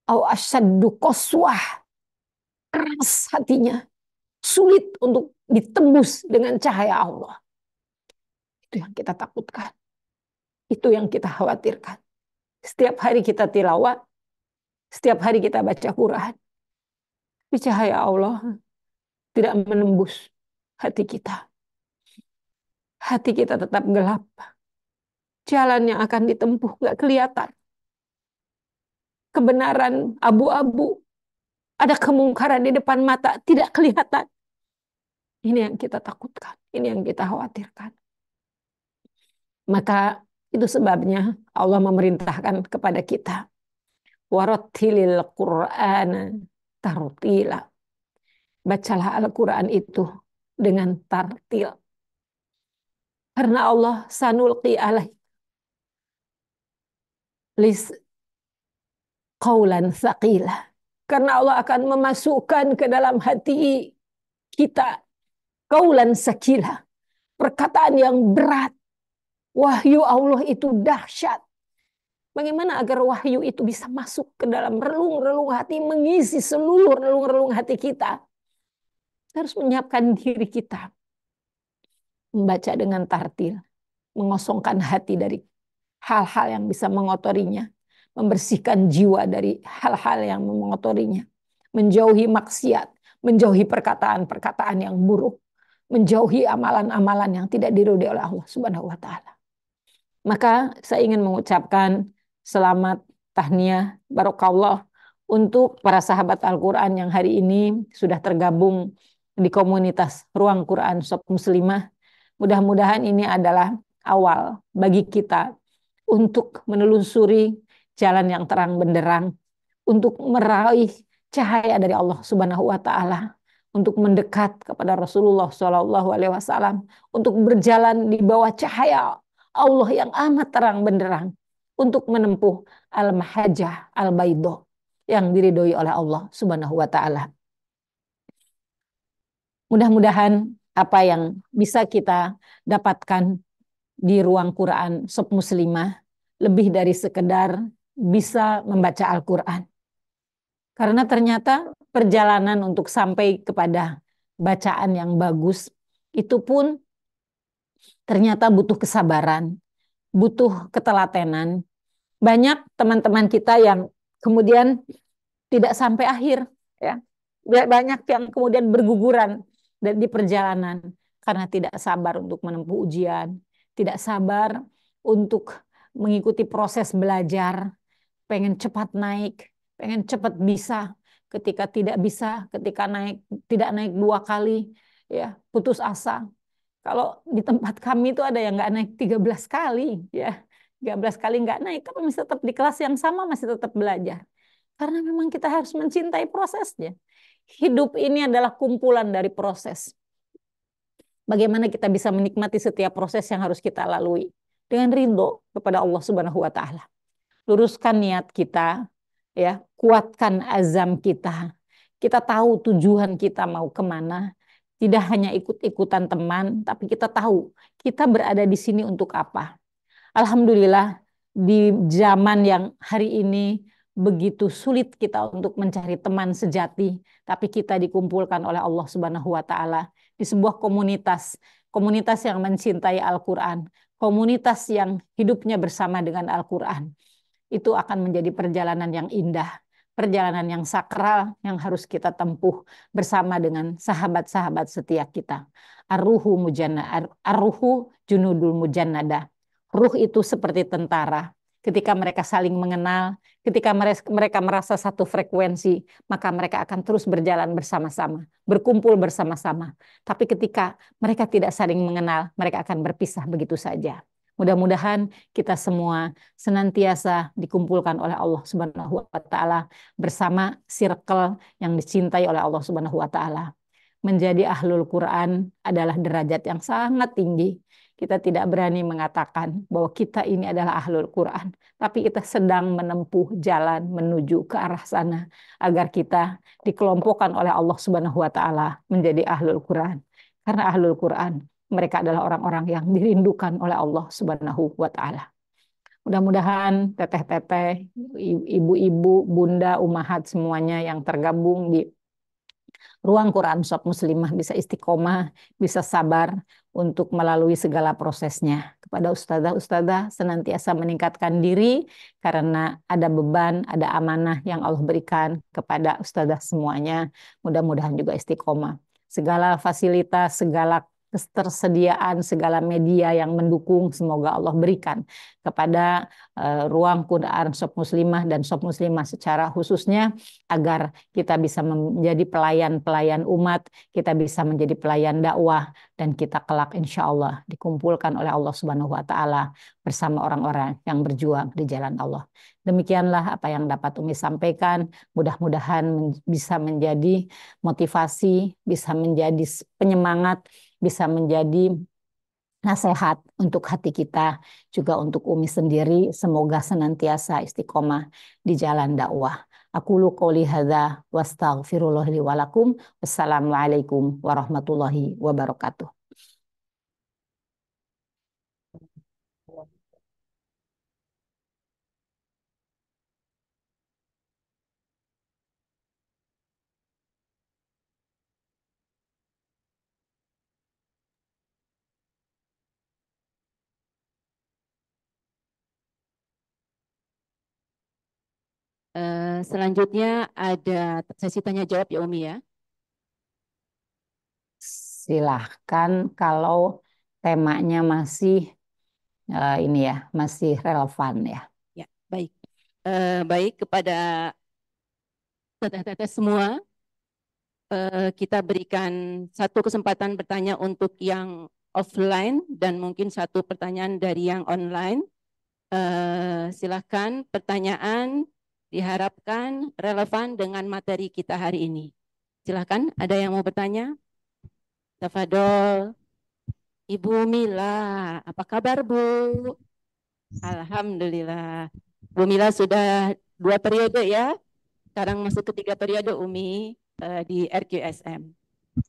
au asyaddu qaswah, keras hatinya, sulit untuk ditembus dengan cahaya Allah. Itu yang kita takutkan. Itu yang kita khawatirkan. Setiap hari kita tilawah, setiap hari kita baca Quran. Tapi cahaya Allah tidak menembus hati kita. Hati kita tetap gelap. Jalan yang akan ditempuh nggak kelihatan. Kebenaran abu-abu. Ada kemungkaran di depan mata, tidak kelihatan. Ini yang kita takutkan. Ini yang kita khawatirkan. Maka itu sebabnya Allah memerintahkan kepada kita. Warattilil Qur'ana tartila. Bacalah Al-Quran itu dengan tartil. Karena Allah sanulqi alaih lis qaulan tsaqila. Karena Allah akan memasukkan ke dalam hati kita qaulan tsaqila. Perkataan yang berat. Wahyu Allah itu dahsyat. Bagaimana agar wahyu itu bisa masuk ke dalam relung-relung hati, mengisi seluruh relung-relung hati kita. Kita harus menyiapkan diri kita. Membaca dengan tartil. Mengosongkan hati dari hal-hal yang bisa mengotorinya. Membersihkan jiwa dari hal-hal yang mengotorinya. Menjauhi maksiat. Menjauhi perkataan-perkataan yang buruk. Menjauhi amalan-amalan yang tidak diridhoi oleh Allah Subhanahu wa Ta'ala. Maka saya ingin mengucapkan selamat tahniah barokallah untuk para sahabat Al-Quran yang hari ini sudah tergabung di komunitas Ruang Quran Sob Muslimah. Mudah-mudahan ini adalah awal bagi kita untuk menelusuri jalan yang terang benderang, untuk meraih cahaya dari Allah Subhanahu wa Ta'ala, untuk mendekat kepada Rasulullah SAW, untuk berjalan di bawah cahaya Allah yang amat terang benderang, untuk menempuh al-mahajah al-baidah yang diridhoi oleh Allah Subhanahu wa Ta'ala. Mudah-mudahan apa yang bisa kita dapatkan di Ruang Quran Sob Muslimah lebih dari sekedar bisa membaca Al-Quran. Karena ternyata perjalanan untuk sampai kepada bacaan yang bagus itu pun ternyata butuh kesabaran, butuh ketelatenan. Banyak teman-teman kita yang kemudian tidak sampai akhir, ya. Banyak yang kemudian berguguran di perjalanan karena tidak sabar untuk menempuh ujian, tidak sabar untuk mengikuti proses belajar, pengen cepat naik, pengen cepat bisa. Ketika tidak bisa, ketika tidak naik 2 kali, ya putus asa. Kalau di tempat kami itu ada yang nggak naik 13 kali, ya. 13 kali nggak naik, tapi masih tetap di kelas yang sama, masih tetap belajar. Karena memang kita harus mencintai prosesnya. Hidup ini adalah kumpulan dari proses. Bagaimana kita bisa menikmati setiap proses yang harus kita lalui dengan ridho kepada Allah Subhanahu wa taala. Luruskan niat kita, ya, kuatkan azam kita. Kita tahu tujuan kita mau kemana. Tidak hanya ikut-ikutan teman, tapi kita tahu kita berada di sini untuk apa. Alhamdulillah, di zaman yang hari ini begitu sulit kita untuk mencari teman sejati, tapi kita dikumpulkan oleh Allah Subhanahu wa taala di sebuah komunitas, komunitas yang mencintai Al-Qur'an, komunitas yang hidupnya bersama dengan Al-Qur'an. Itu akan menjadi perjalanan yang indah, perjalanan yang sakral yang harus kita tempuh bersama dengan sahabat-sahabat setia kita. Ar-ruhu junudul mujannada. Ruh itu seperti tentara. Ketika mereka saling mengenal, ketika mereka merasa satu frekuensi, maka mereka akan terus berjalan bersama-sama, berkumpul bersama-sama. Tapi ketika mereka tidak saling mengenal, mereka akan berpisah begitu saja. Mudah-mudahan kita semua senantiasa dikumpulkan oleh Allah Subhanahu wa taala bersama circle yang dicintai oleh Allah Subhanahu wa taala. Menjadi ahlul Quran adalah derajat yang sangat tinggi. Kita tidak berani mengatakan bahwa kita ini adalah ahlul Quran, tapi kita sedang menempuh jalan menuju ke arah sana agar kita dikelompokkan oleh Allah Subhanahu wa taala menjadi ahlul Quran. Karena ahlul Quran, mereka adalah orang-orang yang dirindukan oleh Allah Subhanahu wa taala. Mudah-mudahan teteh-teteh, ibu-ibu, bunda, umahat semuanya yang tergabung di Ruang Quran Shop Muslimah bisa istiqomah, bisa sabar untuk melalui segala prosesnya. Kepada ustazah-ustazah senantiasa meningkatkan diri karena ada beban, ada amanah yang Allah berikan kepada ustazah semuanya. Mudah-mudahan juga istiqomah. Segala fasilitas, segala ketersediaan, segala media yang mendukung, semoga Allah berikan kepada Ruang Quran Shop Muslimah dan Shop Muslimah secara khususnya, agar kita bisa menjadi pelayan-pelayan umat, kita bisa menjadi pelayan dakwah, dan kita kelak insya Allah dikumpulkan oleh Allah Subhanahu wa taala bersama orang-orang yang berjuang di jalan Allah. Demikianlah apa yang dapat Umi sampaikan. Mudah-mudahan bisa menjadi motivasi, bisa menjadi penyemangat, bisa menjadi nasihat untuk hati kita, juga untuk Umi sendiri. Semoga senantiasa istiqomah di jalan dakwah. Aqulu qouli hadza wastaghfirullah li wa lakum. Wassalamualaikum warahmatullahi wabarakatuh. Selanjutnya ada sesi tanya jawab ya Umi ya. Silahkan kalau temanya masih ini ya, masih relevan ya. Ya, baik. Baik, kepada teteh-teteh semua, kita berikan satu kesempatan bertanya untuk yang offline dan mungkin satu pertanyaan dari yang online. Silahkan pertanyaan diharapkan relevan dengan materi kita hari ini. Silahkan, ada yang mau bertanya? Tafadol. Ibu Mila, apa kabar Bu? Alhamdulillah. Bu Mila sudah 2 periode ya. Sekarang masuk ke 3 periode Umi di RQSM.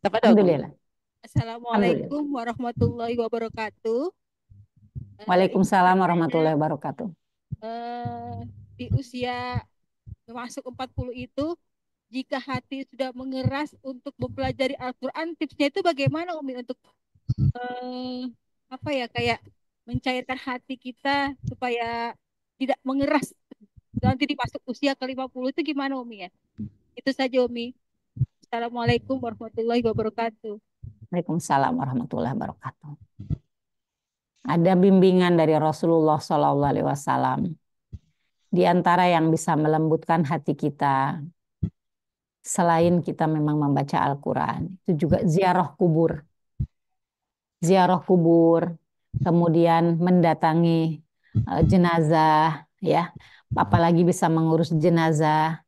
Tafadol. Alhamdulillah. Assalamualaikum warahmatullahi wabarakatuh. Waalaikumsalam warahmatullahi wabarakatuh. Di usia masuk 40 itu, jika hati sudah mengeras untuk mempelajari Al-Quran, tipsnya itu bagaimana Umi untuk apa ya, kayak mencairkan hati kita supaya tidak mengeras nanti di masuk usia ke 50 itu gimana Umi ya? Itu saja Umi. Assalamualaikum warahmatullahi wabarakatuh. Waalaikumsalam warahmatullahi wabarakatuh. Ada bimbingan dari Rasulullah SAW. Di antara yang bisa melembutkan hati kita, selain kita memang membaca Al-Quran, itu juga ziarah kubur. Ziarah kubur, kemudian mendatangi jenazah, ya, apalagi bisa mengurus jenazah,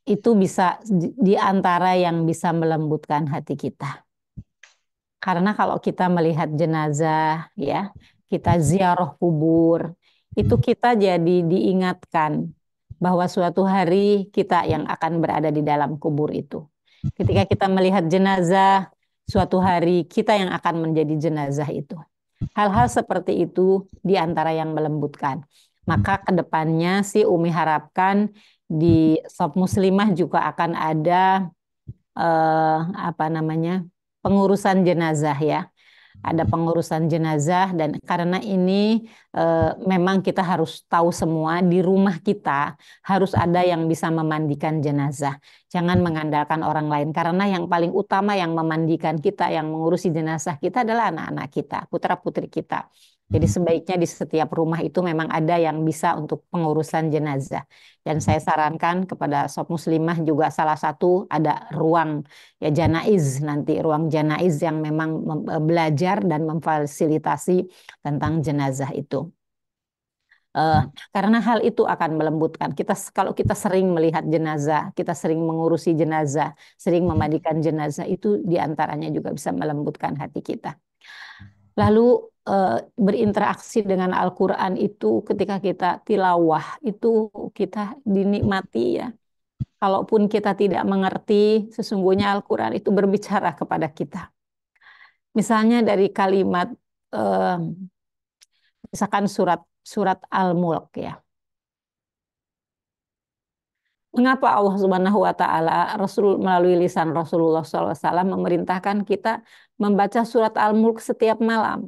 itu bisa di antara yang bisa melembutkan hati kita. Karena kalau kita melihat jenazah, ya, kita ziarah kubur, itu kita jadi diingatkan bahwa suatu hari kita yang akan berada di dalam kubur itu. Ketika kita melihat jenazah, suatu hari kita yang akan menjadi jenazah itu. Hal-hal seperti itu di antara yang melembutkan. Maka kedepannya sih Umi harapkan di Sob Muslimah juga akan ada apa namanya, pengurusan jenazah, ya. Ada pengurusan jenazah, dan karena ini memang kita harus tahu semua di rumah kita harus ada yang bisa memandikan jenazah. Jangan mengandalkan orang lain, karena yang paling utama yang memandikan kita, yang mengurusi jenazah kita adalah anak-anak kita, putra-putri kita. Jadi sebaiknya di setiap rumah itu memang ada yang bisa untuk pengurusan jenazah. Dan saya sarankan kepada Sob Muslimah juga salah satu ada ruang, ya, janaiz, nanti ruang janaiz yang memang belajar dan memfasilitasi tentang jenazah itu. Karena hal itu akan melembutkan kita. Kalau kita sering melihat jenazah, kita sering mengurusi jenazah, sering memandikan jenazah, itu diantaranya juga bisa melembutkan hati kita. Lalu berinteraksi dengan Al-Quran itu ketika kita tilawah itu kita dinikmati, ya. Kalaupun kita tidak mengerti, sesungguhnya Al-Quran itu berbicara kepada kita. Misalnya dari kalimat, misalkan surat Al-Mulk, ya. Mengapa Allah Subhanahu wa Ta'ala melalui lisan Rasulullah SAW memerintahkan kita membaca surat Al-Mulk setiap malam?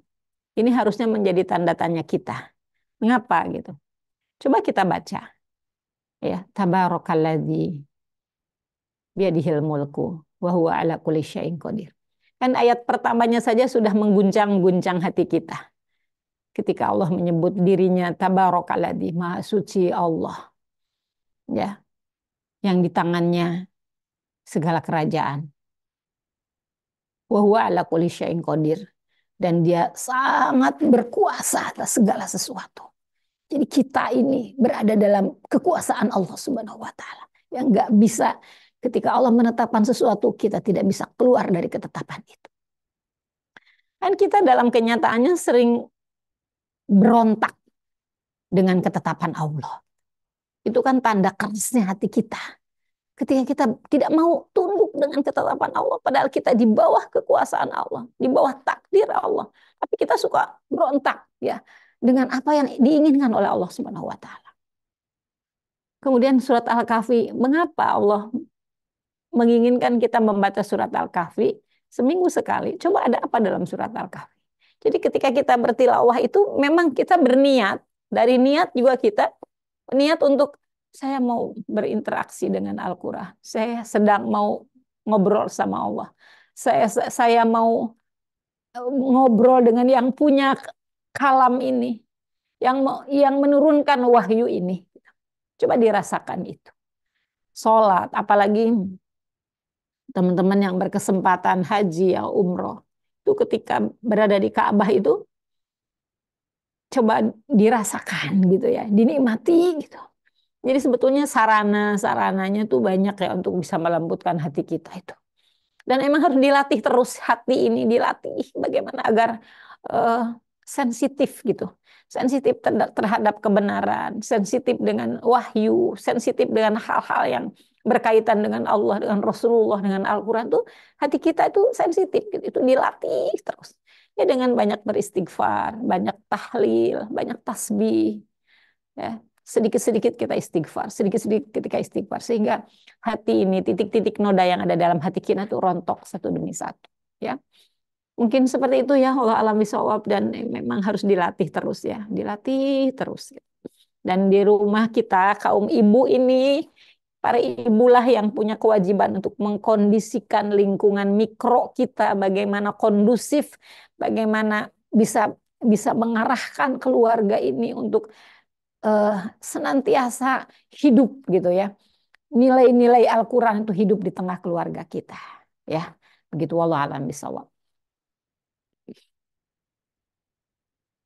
Ini harusnya menjadi tanda tanya kita. Mengapa gitu? Coba kita baca. Ya, Tabarakalladzi biyadihil mulku wa huwa ala kulli syai'in qadir. Kan ayat pertamanya saja sudah mengguncang-guncang hati kita. Ketika Allah menyebut dirinya Tabarakalladzi, Maha Suci Allah. Ya. Yang di tangannya segala kerajaan. Wa huwa ala kulli syai'in qadir. Dan dia sangat berkuasa atas segala sesuatu. Jadi kita ini berada dalam kekuasaan Allah Subhanahu wa Ta'ala. Yang nggak bisa, ketika Allah menetapkan sesuatu, kita tidak bisa keluar dari ketetapan itu. Kan kita dalam kenyataannya sering berontak dengan ketetapan Allah. Itu kan tanda kerasnya hati kita. Ketika kita tidak mau tunduk dengan ketetapan Allah, padahal kita di bawah kekuasaan Allah, di bawah takdir Allah. Tapi kita suka berontak, ya, dengan apa yang diinginkan oleh Allah Subhanahu wa Ta'ala. Kemudian surat Al-Kahfi, mengapa Allah menginginkan kita membaca surat Al-Kahfi seminggu sekali? Coba ada apa dalam surat Al-Kahfi? Jadi ketika kita bertilawah itu memang kita berniat, dari niat juga kita niat untuk saya mau berinteraksi dengan Al-Quran, saya sedang mau ngobrol sama Allah, saya mau ngobrol dengan yang punya kalam ini, yang menurunkan wahyu ini. Coba dirasakan itu. Sholat, apalagi teman-teman yang berkesempatan haji ya umroh, itu ketika berada di Ka'bah itu coba dirasakan gitu, ya, dinikmati gitu. Jadi sebetulnya sarananya tuh banyak, ya, untuk bisa melembutkan hati kita itu. Dan emang harus dilatih terus, hati ini dilatih bagaimana agar sensitif gitu. Sensitif terhadap kebenaran, sensitif dengan wahyu, sensitif dengan hal-hal yang berkaitan dengan Allah, dengan Rasulullah, dengan Al-Quran tuh hati kita itu sensitif gitu. Itu dilatih terus. Ya, dengan banyak beristighfar, banyak tahlil, banyak tasbih. Ya, sedikit-sedikit kita istighfar, sedikit-sedikit ketika istighfar, sehingga hati ini, titik-titik noda yang ada dalam hati kita itu rontok satu demi satu, ya. Mungkin seperti itu, ya, Allah alam bisawab, dan memang harus dilatih terus, ya, dilatih terus. Dan di rumah kita, kaum ibu ini, para ibulah yang punya kewajiban untuk mengkondisikan lingkungan mikro kita, bagaimana kondusif, bagaimana bisa mengarahkan keluarga ini untuk senantiasa hidup gitu, ya. Nilai-nilai Al-Quran itu hidup di tengah keluarga kita, ya. Begitu, wallahu a'lam bishawab.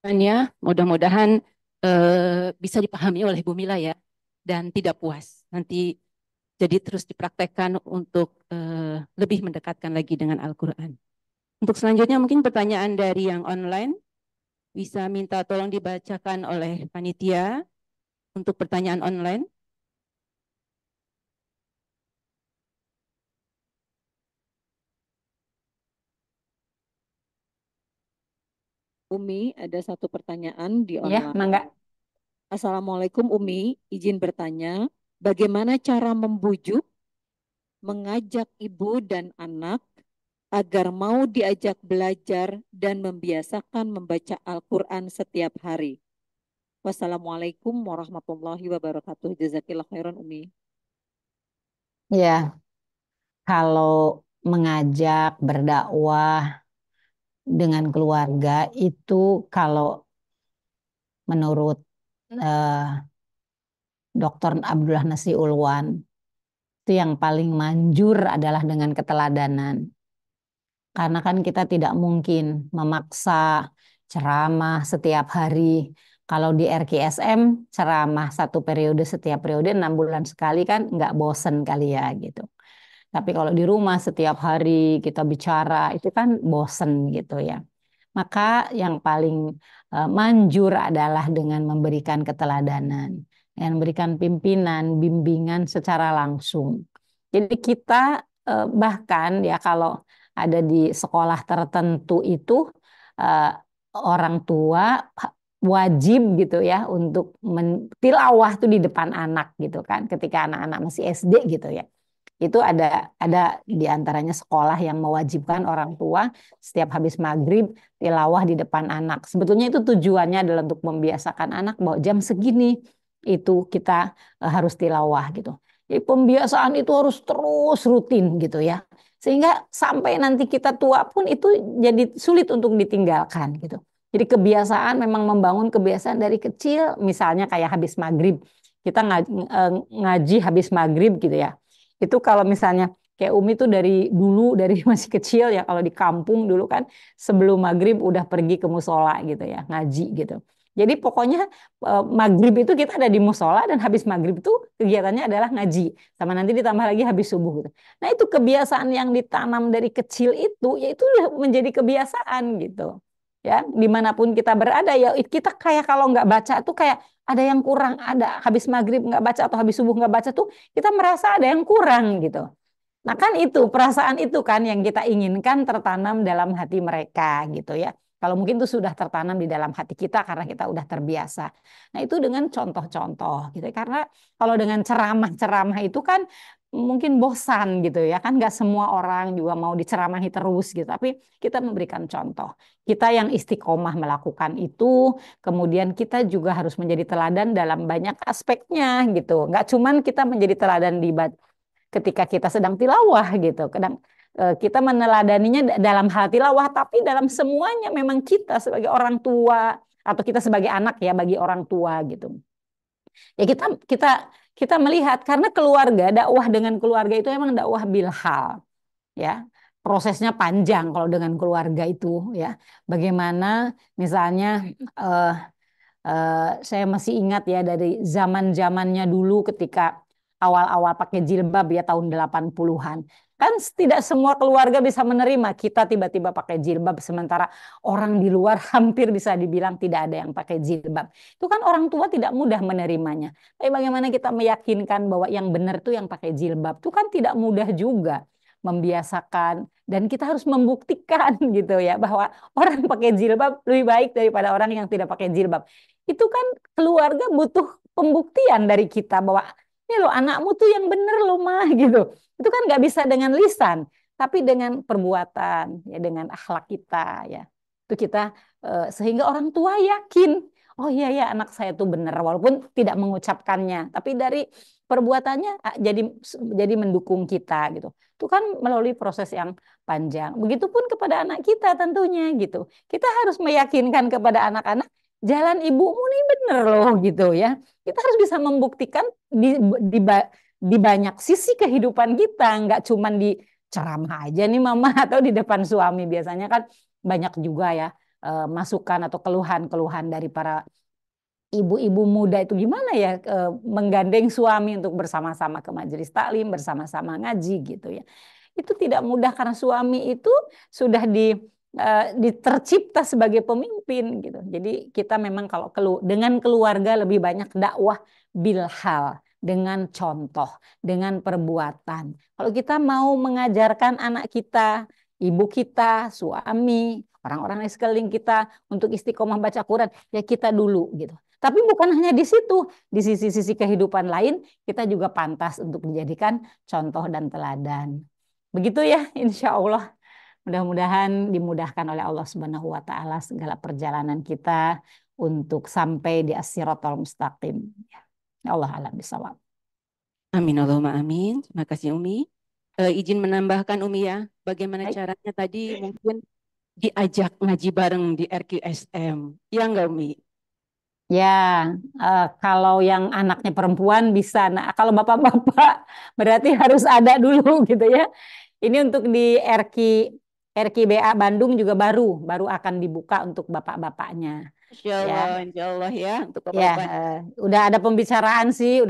Ya, mudah-mudahan bisa dipahami oleh Bu Mila ya, dan tidak puas. Nanti jadi terus dipraktekkan untuk lebih mendekatkan lagi dengan Al-Quran. Untuk selanjutnya mungkin pertanyaan dari yang online, bisa minta tolong dibacakan oleh panitia untuk pertanyaan online. Umi, ada satu pertanyaan di Ya, online. mangga. Assalamualaikum Umi, izin bertanya, bagaimana cara membujuk, mengajak ibu dan anak agar mau diajak belajar dan membiasakan membaca Al-Quran setiap hari? Wassalamualaikum warahmatullahi wabarakatuh. Jazakillah khairan Umi. Ya, kalau mengajak berdakwah dengan keluarga itu kalau menurut Dr. Abdullah Nasi Ulwan itu yang paling manjur adalah dengan keteladanan. Karena kan kita tidak mungkin memaksa ceramah setiap hari. Kalau di RKSM ceramah satu periode setiap periode 6 bulan sekali kan nggak bosen kali ya gitu. Tapi kalau di rumah setiap hari kita bicara itu kan bosen gitu ya. Maka yang paling manjur adalah dengan memberikan keteladanan, dengan memberikan pimpinan, bimbingan secara langsung. Jadi kita bahkan ya kalau ada di sekolah tertentu itu eh, orang tua wajib gitu ya untuk tilawah tuh di depan anak gitu kan ketika anak-anak masih SD gitu ya. Itu ada di antaranya sekolah yang mewajibkan orang tua setiap habis maghrib tilawah di depan anak. Sebetulnya itu tujuannya adalah untuk membiasakan anak bahwa jam segini itu kita harus tilawah gitu. Jadi pembiasaan itu harus terus rutin gitu ya. Sehingga sampai nanti kita tua pun itu jadi sulit untuk ditinggalkan gitu. Jadi kebiasaan memang membangun kebiasaan dari kecil, misalnya kayak habis maghrib. Kita ngaji habis maghrib gitu ya. Itu kalau misalnya kayak Umi tuh dari dulu dari masih kecil ya kalau di kampung dulu kan sebelum maghrib udah pergi ke musola gitu ya ngaji gitu. Jadi pokoknya maghrib itu kita ada di musola dan habis maghrib itu kegiatannya adalah ngaji sama nanti ditambah lagi habis subuh gitu. Nah itu kebiasaan yang ditanam dari kecil itu ya itu menjadi kebiasaan gitu. Ya dimanapun kita berada ya kita kayak kalau nggak baca tuh kayak ada yang kurang, ada habis maghrib nggak baca atau habis subuh nggak baca tuh kita merasa ada yang kurang gitu. Nah kan itu perasaan itu kan yang kita inginkan tertanam dalam hati mereka gitu ya. Kalau mungkin itu sudah tertanam di dalam hati kita karena kita udah terbiasa. Nah itu dengan contoh-contoh gitu. Karena kalau dengan ceramah-ceramah itu kan mungkin bosan gitu ya kan nggak semua orang juga mau diceramahi terus gitu. Tapi kita memberikan contoh. Kita yang istiqomah melakukan itu, kemudian kita juga harus menjadi teladan dalam banyak aspeknya gitu. Nggak cuman kita menjadi teladan di ketika kita sedang tilawah gitu. Kadang kita meneladaninya dalam hal tilawah, tapi dalam semuanya memang kita sebagai orang tua atau kita sebagai anak ya bagi orang tua gitu. Ya kita melihat karena keluarga dakwah dengan keluarga itu memang dakwah bilhal ya. Prosesnya panjang kalau dengan keluarga itu ya. Bagaimana misalnya eh, saya masih ingat ya dari zaman-zamannya dulu ketika awal-awal pakai jilbab ya tahun 80-an. Kan tidak semua keluarga bisa menerima kita tiba-tiba pakai jilbab sementara orang di luar hampir bisa dibilang tidak ada yang pakai jilbab. Itu kan orang tua tidak mudah menerimanya. Tapi bagaimana kita meyakinkan bahwa yang benar itu yang pakai jilbab itu kan tidak mudah juga membiasakan dan kita harus membuktikan gitu ya bahwa orang pakai jilbab lebih baik daripada orang yang tidak pakai jilbab. Itu kan keluarga butuh pembuktian dari kita bahwa ini loh anakmu tuh yang bener loh mah gitu. Itu kan nggak bisa dengan lisan, tapi dengan perbuatan ya dengan akhlak kita ya. Itu kita sehingga orang tua yakin, oh iya ya anak saya tuh bener walaupun tidak mengucapkannya, tapi dari perbuatannya jadi mendukung kita gitu. Itu kan melalui proses yang panjang. Begitupun kepada anak kita tentunya gitu. Kita harus meyakinkan kepada anak-anak jalan ibumu nih bener loh gitu ya. Kita harus bisa membuktikan di, di banyak sisi kehidupan kita, nggak cuma di ceramah aja nih mama atau di depan suami. Biasanya kan banyak juga ya masukan atau keluhan-keluhan dari para ibu-ibu muda itu gimana ya menggandeng suami untuk bersama-sama ke majelis taklim, bersama-sama ngaji gitu ya. Itu tidak mudah karena suami itu sudah tercipta sebagai pemimpin gitu. Jadi kita memang kalau dengan keluarga lebih banyak dakwah bilhal, dengan contoh, dengan perbuatan. Kalau kita mau mengajarkan anak kita, ibu kita, suami, orang-orang di sekeliling kita untuk istiqomah baca Quran, ya kita dulu gitu. Tapi bukan hanya di situ, di sisi-sisi kehidupan lain kita juga pantas untuk dijadikan contoh dan teladan. Begitu ya, insya Allah. Mudah-mudahan dimudahkan oleh Allah Subhanahu wa Ta'ala segala perjalanan kita untuk sampai di as-siratal mustaqim. Ya Allah a'lam bishawab. Amin Allahumma amin. Terima kasih Umi. Izin menambahkan Umi ya, bagaimana caranya tadi mungkin diajak ngaji bareng di RQSM. Ya enggak Umi? Ya, kalau yang anaknya perempuan bisa. Nah, kalau bapak-bapak berarti harus ada dulu gitu ya. Ini untuk di RQBA Bandung juga baru akan dibuka untuk bapak-bapaknya. Insya Allah ya untuk Ya, bapak-bapak. udah ada pembicaraan sih,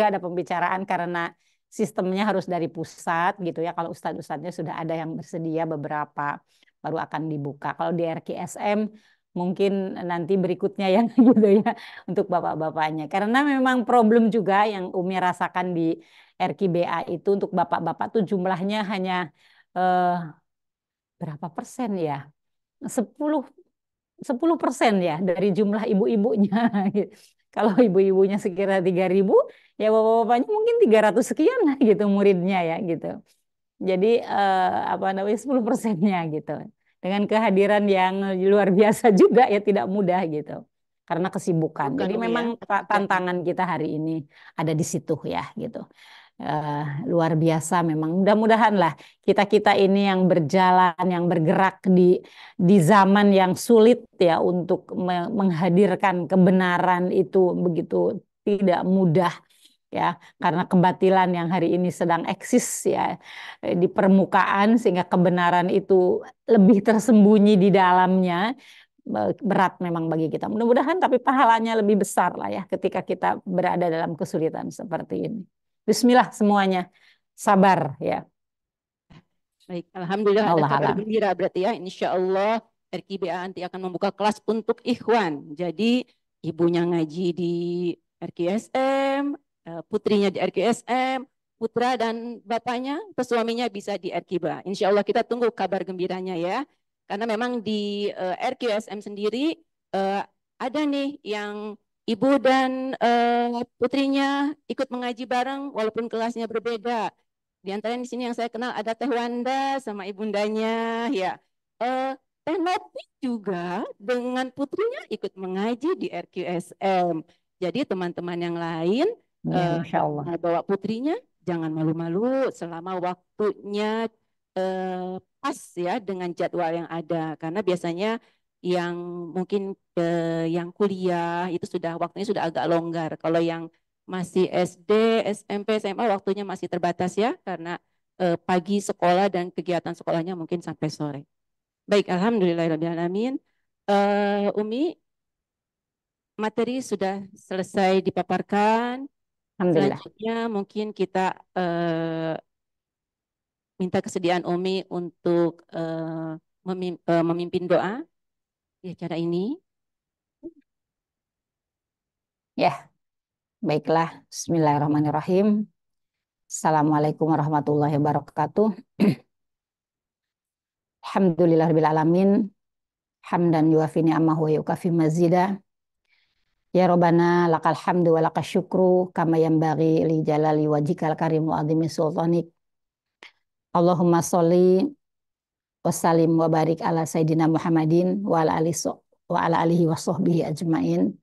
karena sistemnya harus dari pusat gitu ya. Kalau ustadz-ustadznya sudah ada yang bersedia beberapa, baru akan dibuka. Kalau di RQSM mungkin nanti berikutnya ya gitu ya untuk bapak-bapaknya. Karena memang problem juga yang Umi rasakan di RQBA itu untuk bapak-bapak tuh jumlahnya hanya berapa persen ya? 10% ya dari jumlah ibu-ibunya. Kalau ibu-ibunya sekira 3.000, ya bapak-bapaknya mungkin 300 sekian lah gitu muridnya ya gitu. Jadi 10%-nya gitu. Dengan kehadiran yang luar biasa juga ya tidak mudah gitu. Karena kesibukan. Bukan Jadi Umi memang ya. tantangan kita hari ini ada di situ ya gitu. Luar biasa memang. Mudah-mudahan lah kita ini yang berjalan, yang bergerak di zaman yang sulit ya untuk menghadirkan kebenaran itu begitu tidak mudah ya, karena kebatilan yang hari ini sedang eksis ya di permukaan sehingga kebenaran itu lebih tersembunyi di dalamnya. Berat memang bagi kita. Mudah-mudahan tapi pahalanya lebih besar lah ya ketika kita berada dalam kesulitan seperti ini. Bismillah semuanya. Sabar ya. Baik, Alhamdulillah ada Allah kabar alam. gembira berarti ya. Insya Allah RQBA nanti akan membuka kelas untuk ikhwan. Jadi ibunya ngaji di RQSM, putrinya di RQSM, putra dan bapaknya atau suaminya bisa di RQBA. Insya Allah kita tunggu kabar gembiranya ya. Karena memang di RQSM sendiri ada nih yang ibu dan putrinya ikut mengaji bareng walaupun kelasnya berbeda. Di antara di sini yang saya kenal ada Teh Wanda sama ibundanya ya. Teh Nopi juga dengan putrinya ikut mengaji di RQSM. Jadi teman-teman yang lain Ya, insya Allah. mau bawa putrinya jangan malu-malu selama waktunya pas ya dengan jadwal yang ada. Karena biasanya yang mungkin yang kuliah itu sudah waktunya sudah agak longgar. Kalau yang masih SD, SMP, SMA waktunya masih terbatas ya karena pagi sekolah dan kegiatan sekolahnya mungkin sampai sore. Baik, alhamdulillahirrahmanirrahim. Umi, materi sudah selesai dipaparkan. Alhamdulillah. Selanjutnya mungkin kita minta kesediaan Umi untuk memimpin doa di acara ini. Ya, baiklah. Bismillahirrahmanirrahim. Assalamualaikum warahmatullahi wabarakatuh. Alhamdulillahirabbil alamin. Hamdan yuafi ni'amahu wa yukafi mazida. Ya Rabbana lakal hamdu wa lakal syukru kama yanbaghi li jalali wajhikal karim wa azimi sultanik. Allahumma sholli wa sallim wa barik ala sayyidina Muhammadin wa ala alihi wa sahbihi ajmain.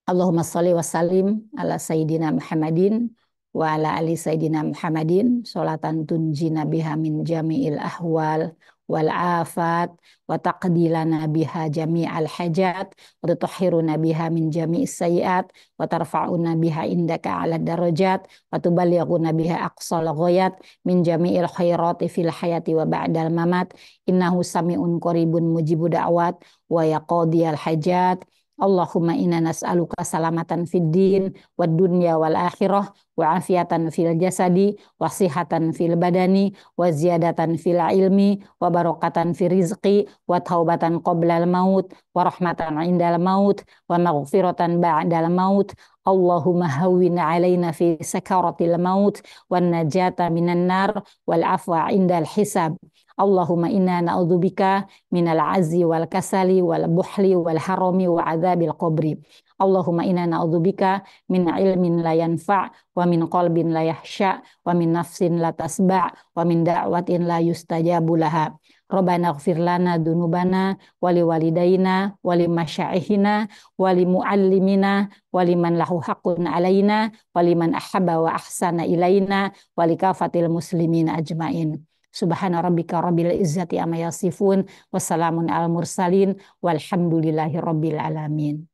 Allahumma sholli wa sallim ala sayyidina Muhammadin wa ala ali sayyidina Muhammadin sholatan tunjina biha min jami'il ahwal wal afat wa taqdilana biha jami'al hajat wa tutahhiruna biha min jami'is sayiat wa tarfa'una biha indaka ala darajat wa tuballighuna biha aqsal ghayat min jami'il khairati fil hayati wa ba'dal mamat innahu sami'un qaribun mujibu da'wat wa yaqdiyal hajat Allahumma inna nas'aluka salamatan fid din wad dunya wal akhirah wa afiatan fil jasadi wa sihatan fil badani wa ziyadatan fil ilmi wa barakatan fil rizqi wa taubatan qoblal maut wa rahmatan indal maut wa maghfiratan ba'dal maut. Allahumma hawwin alaina fi sakaratil maut wan najata minan nar wal afwa indal hisab. Allahumma inna na'udzubika minal azzi wal kasali wal buhli wal harami wa adzabil qabri. Allahumma inna na'udzubika min ilmin la yanfa' wa min qalbin la yahsha wa min nafsin la tasba' wa min da'watin la yustajabu laha. Rabbana ighfir lana dzunubana wa liwalidayna wa limasyaihina wa limuallimina wa liman lahu haqqun alaina wa liman ahabba wa ahsana ilaina wa likafatil muslimin ajmain. Subhana rabbika rabbil izzati amma yasifun wassalamun al mursalin walhamdulillahi rabbil alamin.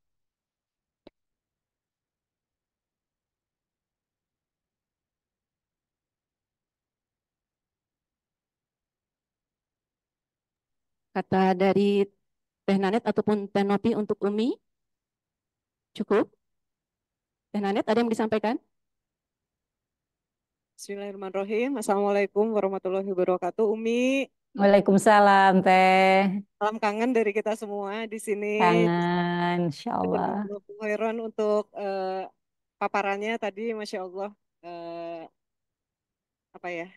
Kata dari Teh Nanet ataupun Teh Nopi untuk Umi? Cukup? Teh Nanet ada yang disampaikan? Bismillahirrahmanirrahim. Assalamualaikum warahmatullahi wabarakatuh. Umi. Waalaikumsalam Teh. Salam kangen dari kita semua di sini. Kangen, insya Allah. Jazakumullahu khairan untuk paparannya tadi, Masya Allah. Apa ya?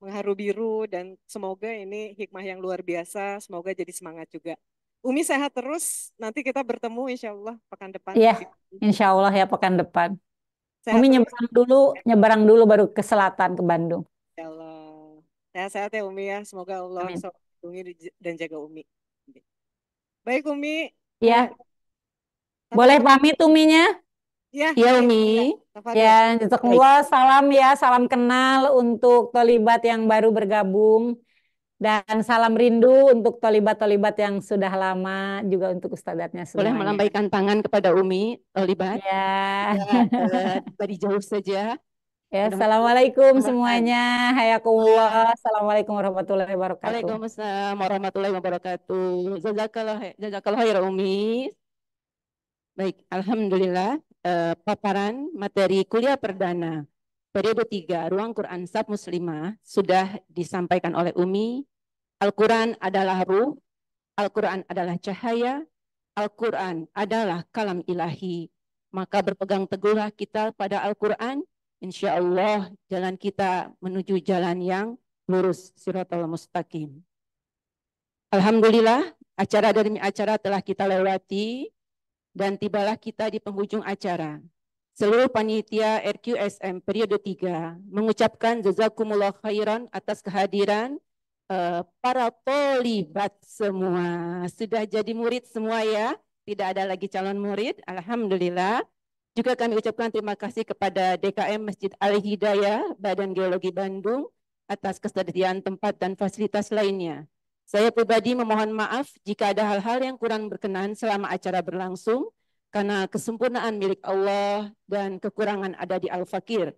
Mengharu biru dan semoga ini hikmah yang luar biasa. Semoga jadi semangat juga. Umi sehat terus. Nanti kita bertemu insya Allah pekan depan. Iya, insya Allah ya pekan depan. Sehat Umi terus. nyebrang dulu baru ke selatan ke Bandung. Ya Allah. Sehat-sehat ya Umi ya. Semoga Allah Amin. lindungi dan jaga Umi. Baik Umi. Iya. Boleh pamit Uminya? Ya, Iya Umi. Ya, jazakumullah, salam ya, salam kenal untuk tolibat yang baru bergabung dan salam rindu untuk tolibat-tolibat yang sudah lama, juga untuk ustadzatnya Boleh semuanya. melambaikan tangan kepada Umi Tolibat? Ya. Dari jauh saja. Ya, assalamualaikum Mudah-mudahan semuanya. Hayakumullah. Assalamualaikum warahmatullahi wabarakatuh. Waalaikumsalam warahmatullahi wabarakatuh. Jazakallah khair Umi. Baik, alhamdulillah paparan materi kuliah perdana periode 3 Ruang Quran Sab Muslimah sudah disampaikan oleh Umi. Al-Quran adalah ruh, Al-Quran adalah cahaya, Al-Quran adalah kalam ilahi. Maka berpegang teguhlah kita pada Al-Quran, insya Allah jalan kita menuju jalan yang lurus, siratal mustaqim. Alhamdulillah, acara demi acara telah kita lewati dan tibalah kita di penghujung acara. Seluruh panitia RQSM periode 3 mengucapkan jazakumullah khairan atas kehadiran para tolibat semua. Sudah jadi murid semua ya, tidak ada lagi calon murid, alhamdulillah. Juga kami ucapkan terima kasih kepada DKM Masjid Al-Hidayah, Badan Geologi Bandung, atas kesediaan tempat dan fasilitas lainnya. Saya pribadi memohon maaf jika ada hal-hal yang kurang berkenan selama acara berlangsung, karena kesempurnaan milik Allah dan kekurangan ada di Al-Fakir.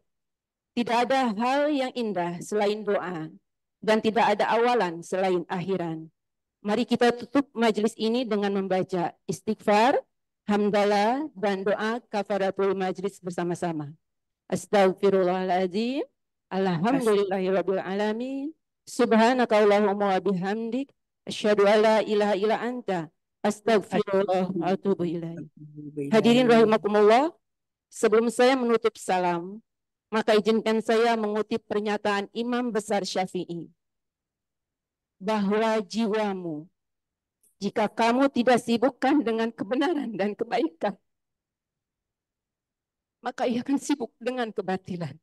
Tidak ada hal yang indah selain doa, dan tidak ada awalan selain akhiran. Mari kita tutup majelis ini dengan membaca istighfar, hamdalah, dan doa kafaratul majlis bersama-sama. Astaghfirullahaladzim, alhamdulillahirabbil alamin, subhanaka Allahumma wa bihamdik, asyhadu an la ilaha illa anta, astagfirullah wa atubu ilaih. Hadirin rahimakumullah, sebelum saya menutup salam, maka izinkan saya mengutip pernyataan Imam Besar Syafi'i, bahwa jiwamu, jika kamu tidak sibukkan dengan kebenaran dan kebaikan, maka ia akan sibuk dengan kebatilan.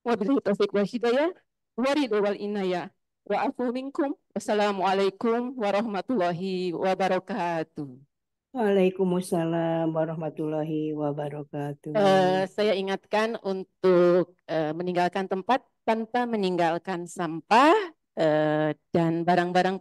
Wabillahi taufiq wal hidayah, waridhu wal inayah, wa afu minkum, wassalamualaikum warahmatullahi wabarakatuh. Waalaikumsalam warahmatullahi wabarakatuh. Saya ingatkan untuk meninggalkan tempat tanpa meninggalkan sampah dan barang-barang